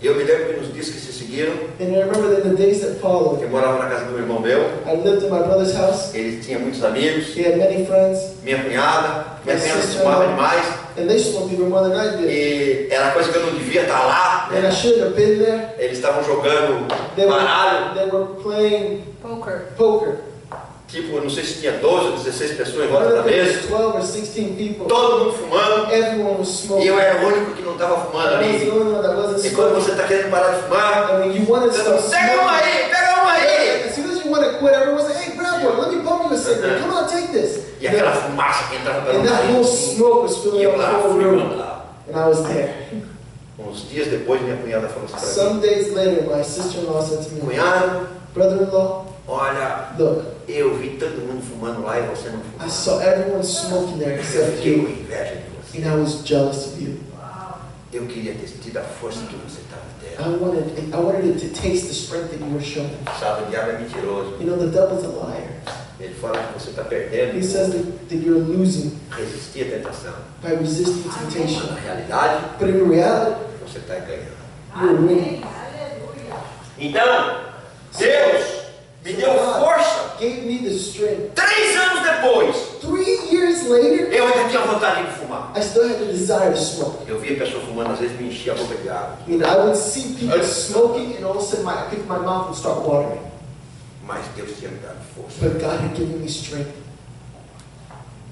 Eu me lembro que nos dias que se seguiram, And I remember that in the days that followed, eu morava na casa do meu irmão meu, I lived in my brother's house. ele tinha muitos amigos, He had many friends, minha cunhada fumava demais, and they smoked even more than I did. e era coisa que eu não devia estar lá, And I né? shouldn't have been there. Eles estavam jogando They baralho, were playing Poker. poker. tipo, eu não sei se tinha 12 ou 16 pessoas em I volta don't da know if there mesa, was 12 or 16 people. todo mundo fumando, Everyone was e smoking. eu era o único que não estava fumando I was the ali. only one that wasn't E quando smoking. você está querendo parar de fumar, And when you wanted to você start fala, pega uma smoking, aí, pega uma aí! as soon as you want to quit, everyone's like, hey, grab one, let me bump you a cigarette. Come on, take this. E aquela fumaça que entrava pelo And that whole nariz, assim, smoke was e filling eu up the lá, whole fumando room. lá. And I was there. Uns dias depois, minha cunhada falou assim para mim, Some days later, my sister-in-law said to me, cunhado, brother-in-law, olha, look, eu vi todo mundo fumando lá e você não I fumava. saw everyone smoking there Eu except fiquei com you. inveja de você. And I was jealous of you. Eu queria ter tido a força que você estava tendo. I wanted it to taste the strength that you were showing. Sabe, o diabo é mentiroso. You know, the devil's a liar. Ele fala que você está perdendo. He says that you're losing Resistir à tentação. by resisting Na temptation. realidade, But in reality, você está ganhando. you're winning. Então, Deus me deu força. Gave me the strength. 3 anos depois, 3 years later, eu ainda tinha vontade de fumar. I still had the desire to smoke. Eu via pessoas fumando, às vezes me enchia a boca de água. I mean, I would see people smoking, and all of a sudden my mouth would start watering. Mas Deus tinha me dado força. But God had given me strength.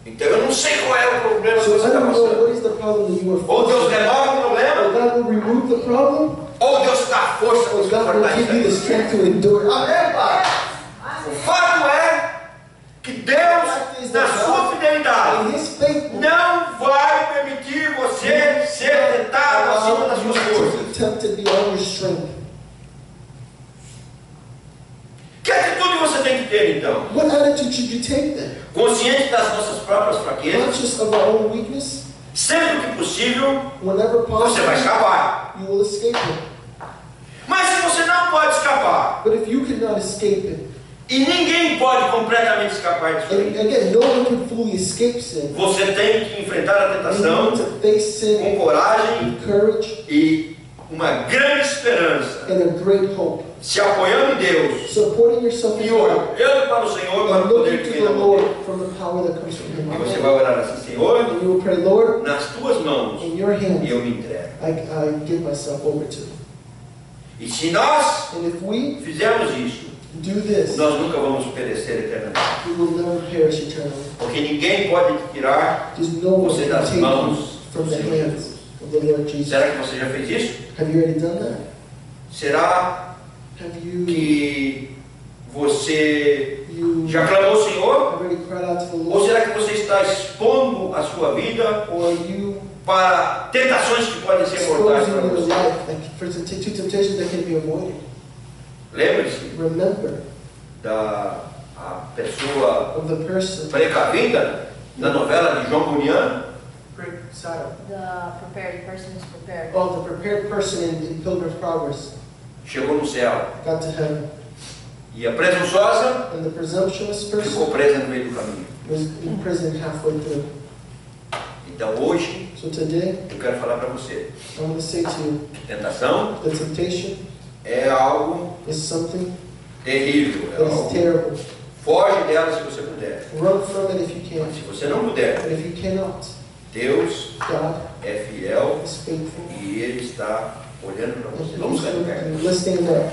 Então eu não sei qual é o problema que So você I está don't know passando. what is the problem that you are Ou Deus facing. remove o problema, Or God will remove the problem, ou Deus dá força para or você God will suportar give you the isso. strength to endure. Amen, Pai. O fato é que Deus, na sua fidelidade, In His faithfulness, não vai permitir você ser tentado acima das suas to forças. be tempted beyond your strength. Que atitude você tem que ter então? What attitude should you take then? Consciente das nossas próprias fraquezas, Conscious of our own weakness, sempre que possível, whenever você vai possible, escapar. you will escape it. Mas se você não pode escapar, But if you cannot escape it, e ninguém pode completamente escapar disso and aí, again, no one can fully escape sin. você tem que enfrentar a You tentação need to face sin com coragem with courage e uma grande esperança, and a great hope. se apoiando em Deus Supporting yourself e in God olhando para o Senhor, para and o poder looking que to vem the da mão Lord dele. from the power that comes from Him. E você vai orar assim, Senhor, And you will pray, Lord, nas tuas mãos in your hands, eu me entrego. I give myself over to. E se nós And if we fizermos isso, do this, nós nunca vamos perecer eternamente. we will never perish eternally. Porque ninguém pode te tirar Because no one você can das take you mãos from do the Senhor hands Jesus. of the Lord Jesus. Será que você já fez isso? Have you already done that? Será Have you, que você you já clamou ao Senhor? already cried out to the Ou Lord? será que você está expondo a sua vida Or are you para tentações que podem ser mortais exposing para your você? life like, for two temptations that can be avoided? Lembre-se Remember da a pessoa of the person. precavida na novela de João Bunyan. Sarah. The prepared person is prepared. Oh, the prepared person in Pilgrim's Progress Chegou no céu got to heaven. e a presunçosa And the presumptuous ficou person presa no meio do caminho. was imprisoned halfway through. Então hoje So today, eu quero falar para você I'm going to say to you, que tentação the temptation é algo is something terrível. É that is algo. terrible. Foge dela se você puder. Run from it if you can. Mas se você não puder, But if you cannot, Deus God é fiel is faithful. e Ele está olhando para And você. He's Vamos ficar de pé. listening there.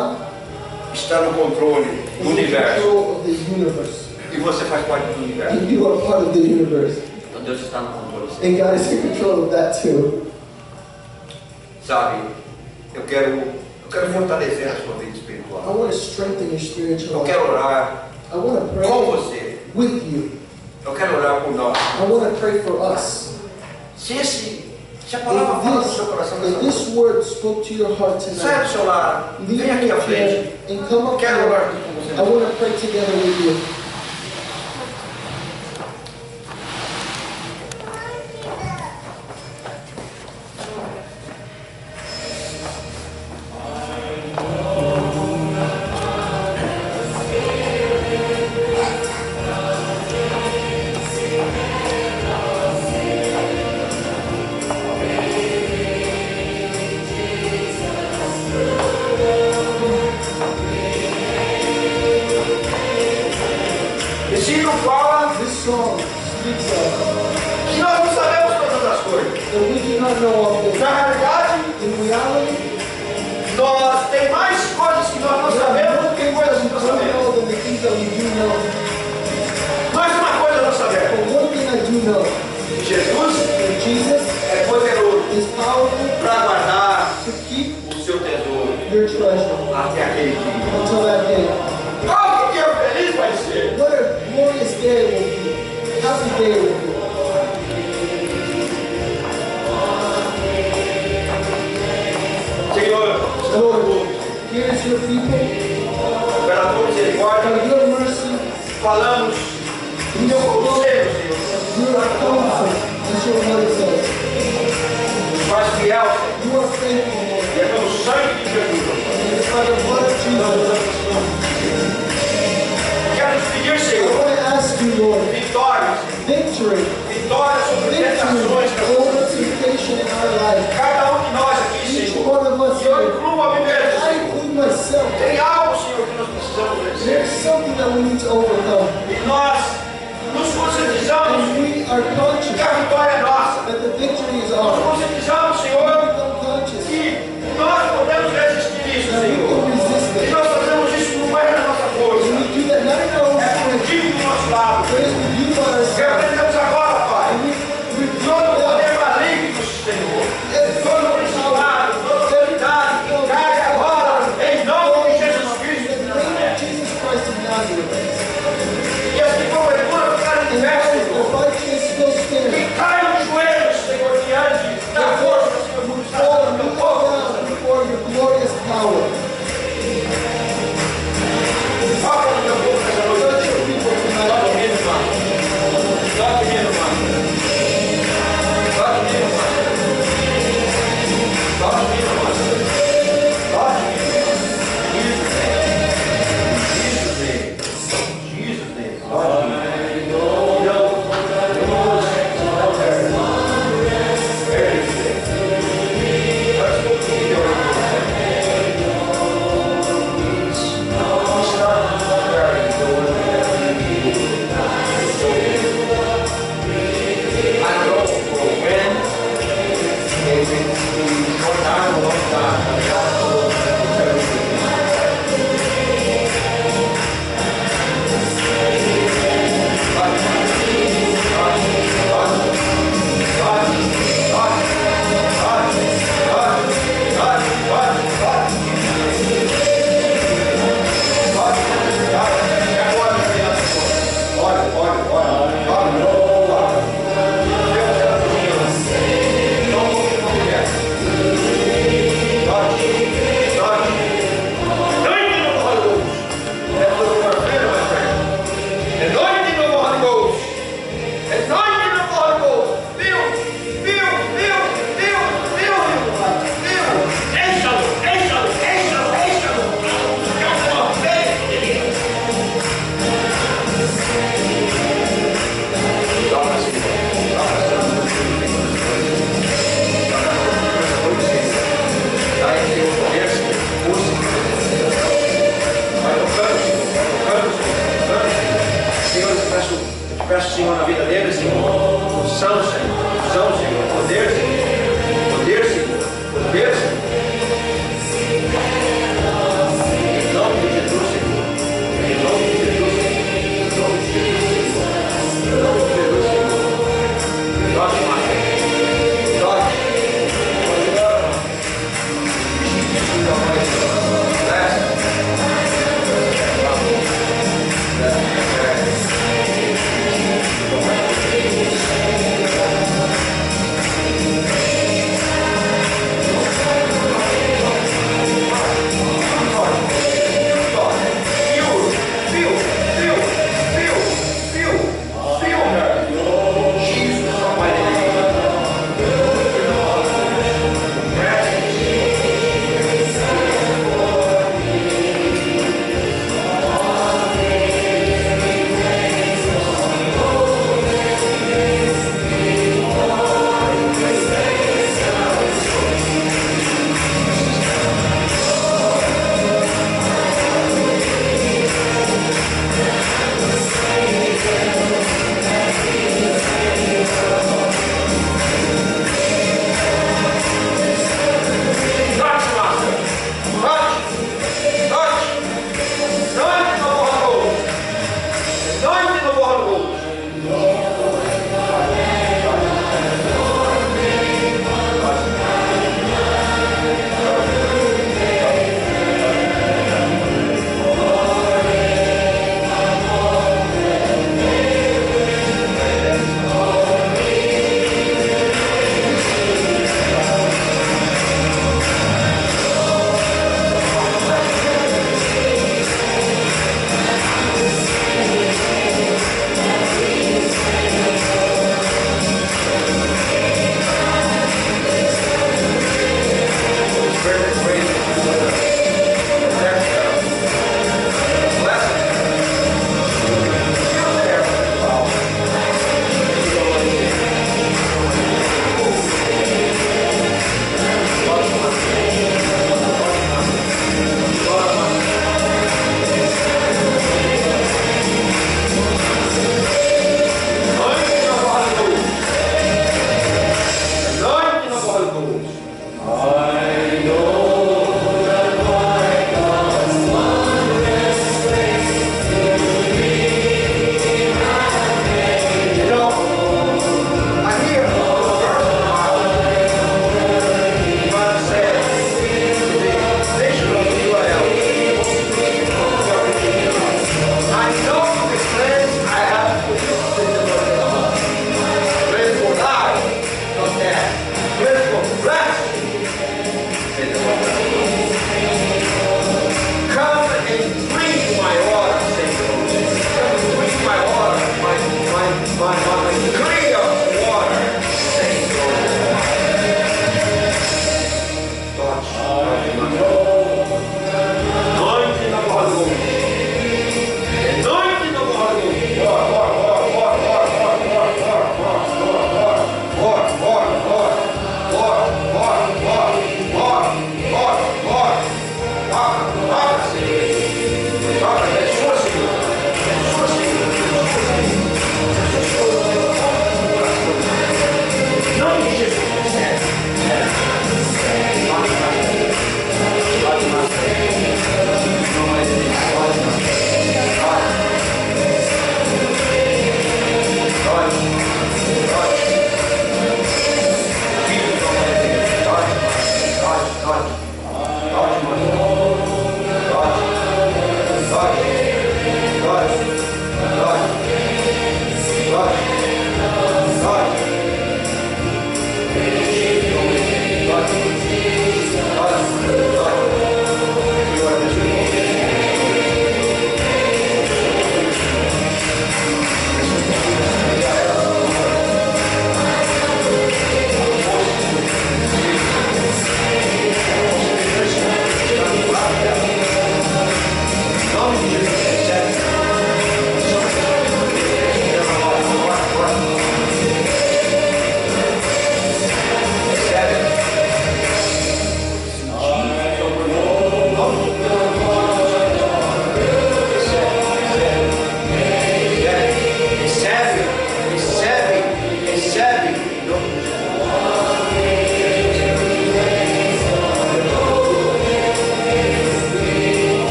God está no controle is do in universo. control of the universe. E você faz parte do universo. And you are part of the universe. Então Deus está no controle. And God is in control of that too. Sabe, eu quero fortalecer a sua vida I espiritual. want to strengthen your spiritual Eu life. quero orar I want to pray com você. with you. Eu quero orar por nós. I want to pray for us. Se a palavra fala no seu coração, If this word spoke to your heart saia tonight, do seu lado, leave vem aqui à your frente. chair and come up Quero orar here. aqui com I você. want to pray together with you. Esse hino fala This song speaks of que nós não sabemos todas as coisas. that we do not know all things. Na realidade, In reality, nós tem mais coisas que nós não there are sabemos more do que things coisas that que we nós don't sabemos. know than the things that we do know. Mais uma coisa nós sabemos. But one thing I do know, Jesus that Jesus é poderoso is powerful para guardar to keep o seu tesouro your treasure até aquele dia. until that day. Qual que dia feliz vai ser? What a glorious day it will be. Happy day it will be. Senhor, Lord, here is your people. pela tua misericórdia, By your mercy, falamos we teu know conselho, Senhor. you are counsel, as your word says. Faz fiel, Senhor. You are faithful, Lord. E é pelo sangue de Jesus. And it's by the blood of Jesus. Quero te pedir, I Senhor, want to ask you, Lord, vitórias. victory, Vitória sobre tentações, victory over temptation in our life. cada um de nós aqui, Each Senhor. one of us E eu here, incluo a mim I mesmo. include myself. Tem algo, Senhor, que nós precisamos vencer. There's something that we need to overcome. E nós nos conscientizamos And we are que conscious a vitória é nossa. that the victory is Nos ours. conscientizamos, We Senhor, become conscious que nós podemos resistir isso, that we Senhor. can resist E it. nós fazemos isso não é na nossa And força. we do that not in our own É strength, contigo do nosso lado. but it's with you by our Que side. aprendemos agora, Pai. And we Todo feel poder maligno, Senhor. that Todo principado, toda autoridade que cai agora em nome de Jesus Cristo in de the name Nazaré. of Jesus Christ of Nazareth. E as que porventura ficaram de pé, The Senhor. righteous will stand. Que caiam os joelhos, Senhor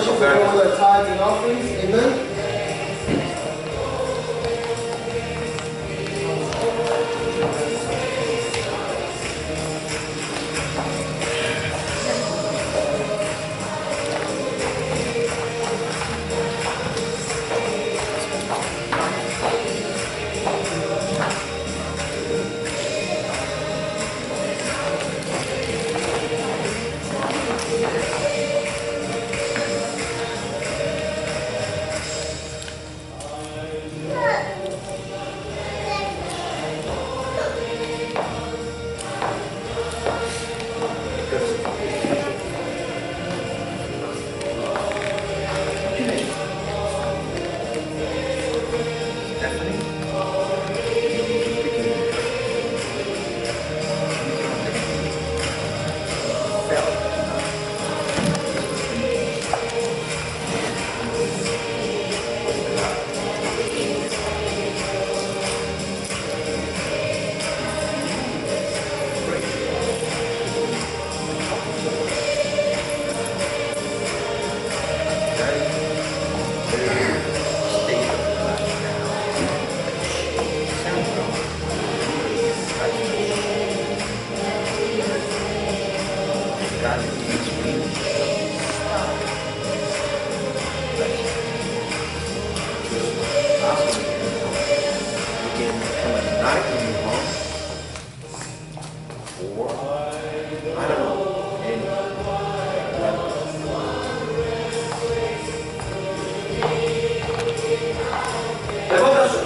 especially for all our tithes and offerings. Amen.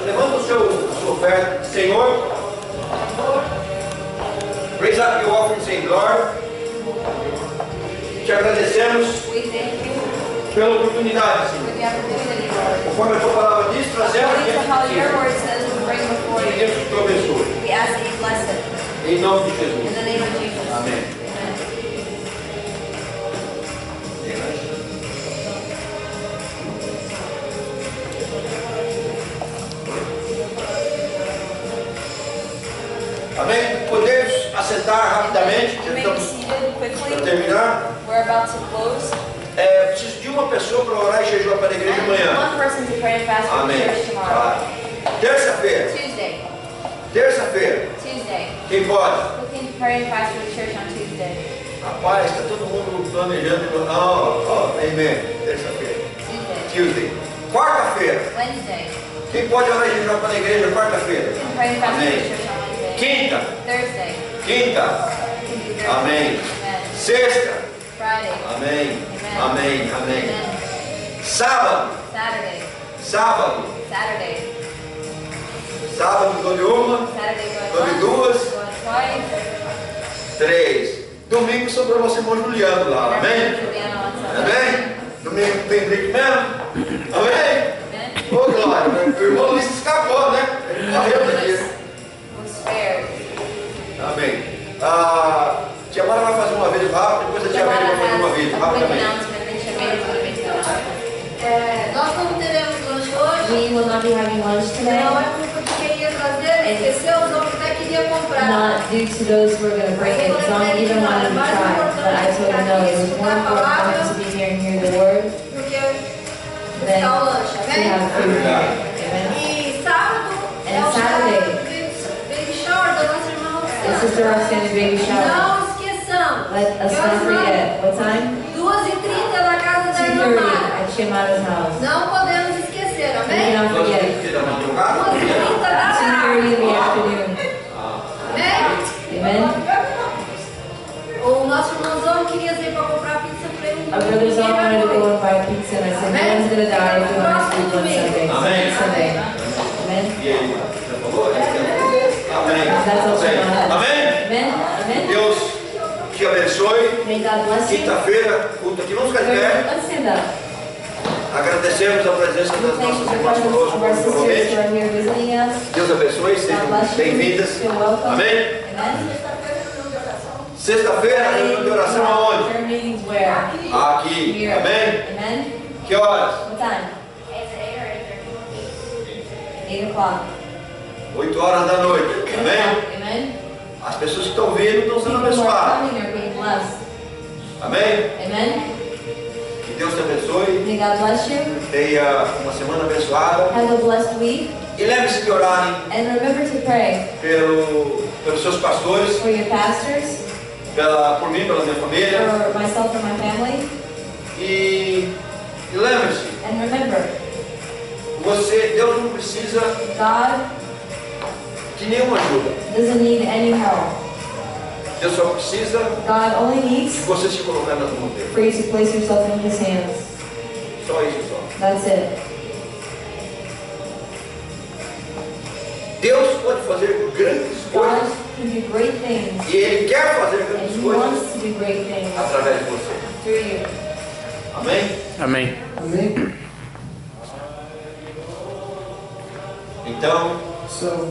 Levanta a sua oferta, Senhor. Raise up your offering, say, Lord. Te agradecemos We thank you pela oportunidade, Senhor. for the opportunity, Lord. Conforme a tua palavra diz, trazemos According to how your aqui. word says, we bring before you. Pedimos que tu abençoe. We ask that you bless it. Em nome de In Jesus. the name of Jesus. Amém. Amen. Amém? Podemos assentar rapidamente. You may Já be estamos seated para quickly. terminar. We're about to close. Preciso de uma pessoa para orar e jejuar para a igreja And amanhã. one person to pray and fast for the Amém. church tomorrow. Terça-feira. Tuesday. Terça-feira. Tuesday. Quem pode? Who can pray and fast for the church on Tuesday? Rapaz, está todo mundo planejando. Amém. Terça-feira. Tuesday. Tuesday. Quarta-feira. Wednesday. Quem pode orar e jejuar para a igreja quarta-feira? Who can pray and fast for the Amém. church on Wednesday? Quinta. Thursday. Quinta. Who can do Thursday? Amém. Amen. Sexta. Friday. Amém. Amen. Amém. Amém. Amen. Sábado. Saturday. Sábado. Saturday. Sábado dou-lhe uma. Saturday Dou-lhe going duas. once. Going twice. Três. Domingo sobrou nosso irmão Juliano lá. Amém? Juliana on Sunday. Amém? Domingo tem Henrique mesmo? Amém? Amen. Ô glória, o irmão Luiz escapou, né? Ele morreu daqui. Was spared. Amém. Tia Mara vai fazer um aviso rápido, depois a tia Mara vai fazer um aviso a quick rapidamente. announcement, then Tia Mary is going to make the announcement. Nós não teremos lanche hoje. We will not be having lunch today. Não é culpa de quem ia trazer, esqueceu, os homens até queria comprar. Not due to those who are going to bring it. Some even wanted to try, but I told them no, it was more important to be here and hear the word Porque than buscar o lanche, to amém? have food. Amen. E sábado And é o Saturday. baby shower da nossa irmã And Sister Roxana. Roxanne's baby shower. Não esqueçamos. Let us not forget. What time? 2h30 na casa da irmã 2:30 Mara. at Shemara's house. Não podemos esquecer, We amém? cannot forget. 2h30 da madrugada? 2h30 da 2:30 in the tarde. afternoon. Amém? Amen. O nosso irmãozão queria ir para comprar pizza para ele. Our brothers all wanted to go and buy pizza, and I said, no one's going to die if you want to sleep on Sunday. Amen. Sunday. Amen. E aí, já falou? Amém. That's also Amém. not. Amém. Amen. Amen. Deus te abençoe. May God bless you. Quinta-feira, culto aqui. Vamos ficar de pé. Let's stand up. Agradecemos a presença We das thank nossas you for the irmãs presence conosco of our sisters who novamente. are here visiting us. Deus abençoe, God sejam bless you. bem-vindas. You're welcome. Amém? Amen. Sexta-feira, reunião de oração aonde? Prayer meetings where? Aqui. Here. Amém? Amen. Que horas? What time? 8 o'clock. 8 horas da noite. 8 Amém? o'clock. Amen. As pessoas que estão vindo estão sendo People who are abençoadas. coming are being blessed. Amém? Amen. Que Deus te abençoe. May God bless you. Tenha uma semana abençoada. Have a blessed week. E lembre-se de orarem And remember to pray pelos seus pastores, for your pastors, por mim, pela minha família. for myself and my family. E lembre-se, And remember, Deus não precisa God de nenhuma ajuda. doesn't need any help. Deus só precisa God only de needs você se colocar nas mãos dele. for you to place yourself in His hands. Só isso só. That's it. Deus pode fazer grandes God coisas can do great things, e Ele quer fazer and grandes He coisas wants to do great things através de você. through you. Amém? Amém. Amen. Então, So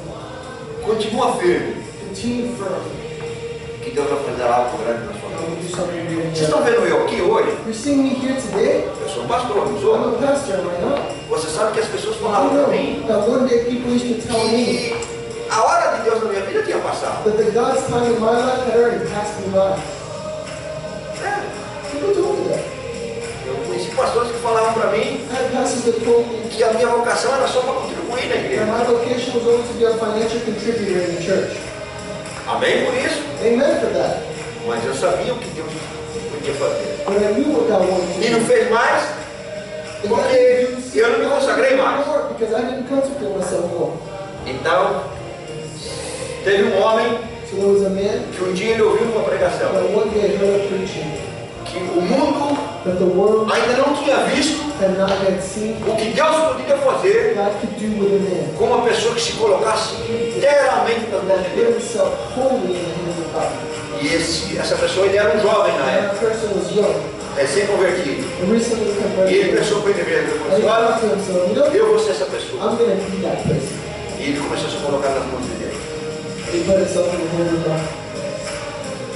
continua firme continue firm. que Deus vai fazer algo grande na sua vida. We'll do something good in Vocês your estão life. vendo eu aqui hoje? You're seeing me here today. Eu sou um pastor, não I'm sou? a pastor, am I not? Você sabe que as pessoas I falavam para know mim that one day people used to tell me que a hora de Deus na minha vida tinha passado. that the God's time in my life had already passed me by. É, People told me that. eu conheci pastores que falavam para mim I had pastors that told me que a minha vocação era só para contribuir na that igreja. my vocation was only to be a financial contributor in the church. Amém por isso? Amen for that. Mas eu sabia o que Deus podia fazer. But I knew what God wanted to E não do. fez mais And porque God didn't do eu não me consagrei mais. more because I didn't consecrate myself more. Então, teve um homem So there was a man que um dia ele ouviu uma pregação that one day heard a preaching que o mundo that the world ainda não tinha visto had not yet seen o que Deus podia fazer God could do with a man. com uma pessoa que se colocasse inteiramente nas mãos de Put Deus. himself wholly in the hands of God. E essa pessoa ele era um jovem na And época, that person was young recém-convertido. and recently E ele converted. pensou para ele mesmo, ele And falou he assim, thought to himself, you know, olha, eu vou ser essa pessoa. I'm going to be that person. E ele começou a se colocar nas mãos de Deus. He put himself in the hands of God.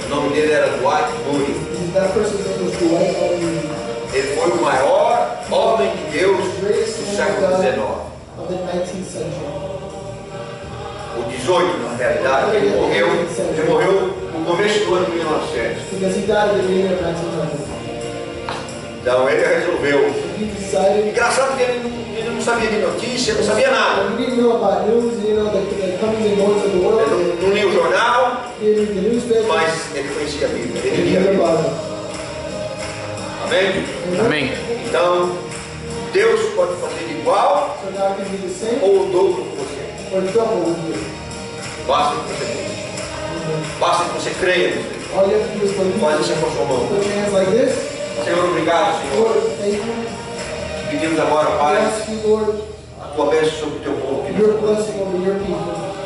O nome dele era Dwight Moody. And that person's name was Dwight Moody, Ele foi o maior homem de Deus the greatest do man século of God XIX. of the 19th century. O 18, na realidade, ele morreu no começo do ano de 1900. Because he died in the year of 1900. Então ele resolveu. He decided, Engraçado que ele não sabia de notícia, não sabia nada. he didn't know about news, he didn't know the comings and goings of the Ele world, não lia o jornal, he didn't read the newspaper, mas ele conhecia a Bíblia. Ele he lia a knew Bíblia. about it. Amém? Amém. Então, Deus pode fazer igual So God can do the same ou o dobro com você. or double with you. Basta que você creia. Basta que você creia nisso. All you have to do is believe. Faz isso com a sua mão. Put your hands like this. Senhor, obrigado, Senhor. Lord, thank you. Pedimos agora, I Pai, ask you, Lord, a tua bênção sobre o teu povo. que your nos blessing over your people.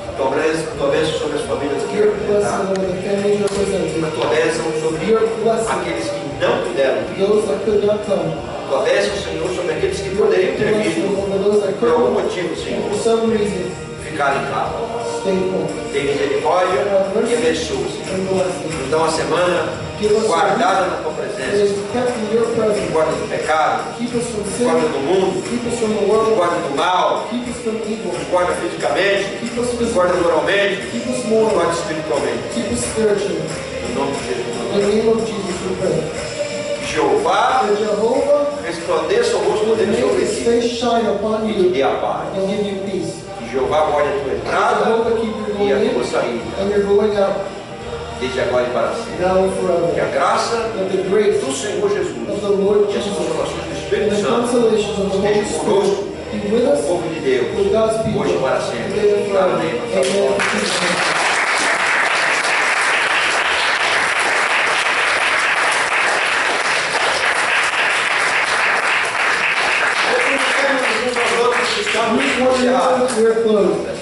a tua bênção sobre as famílias aqui Your blessing representadas. over the families represented. A tua bênção sobre Your blessing aqueles que não puderam vir. those that could not come. A tua bênção, Senhor, sobre aqueles que Your poderiam ter blessing vindo over those that por algum could motivo, and Senhor, for some reason ficar em casa. stay home. Tem misericórdia e abençoa, Senhor. And bless them. Nos dá uma semana guardada na tua It presença. is kept in your presence. Guarda do pecado, Keep us from guarda sin. do mundo, Keep us from the world. guarda do mal, Keep us from evil. guarda fisicamente, Keep us guarda physically. moralmente, Keep us moral. guarda espiritualmente. Keep us spiritually. Em nome de In Jesus. the name of Jesus we pray. Jeová That Jehovah resplandeça o rosto will dele make sobre his ti face shine upon e te you dê a paz. and give you peace. Que Jeová guarde a tua That entrada Jehovah keep your e a going tua in saída, and your going out desde agora e para sempre. now and Que a forever. graça That the grace do Senhor Jesus of the Lord e as Jesus consolações do and Espírito the Santo consolations of the Holy estejam Spirit conosco, be with com o us, povo de Deus, with God's people, hoje e para sempre. today and forever. Amém. Amen. Estamos Each one of encerrados. you, we're closed.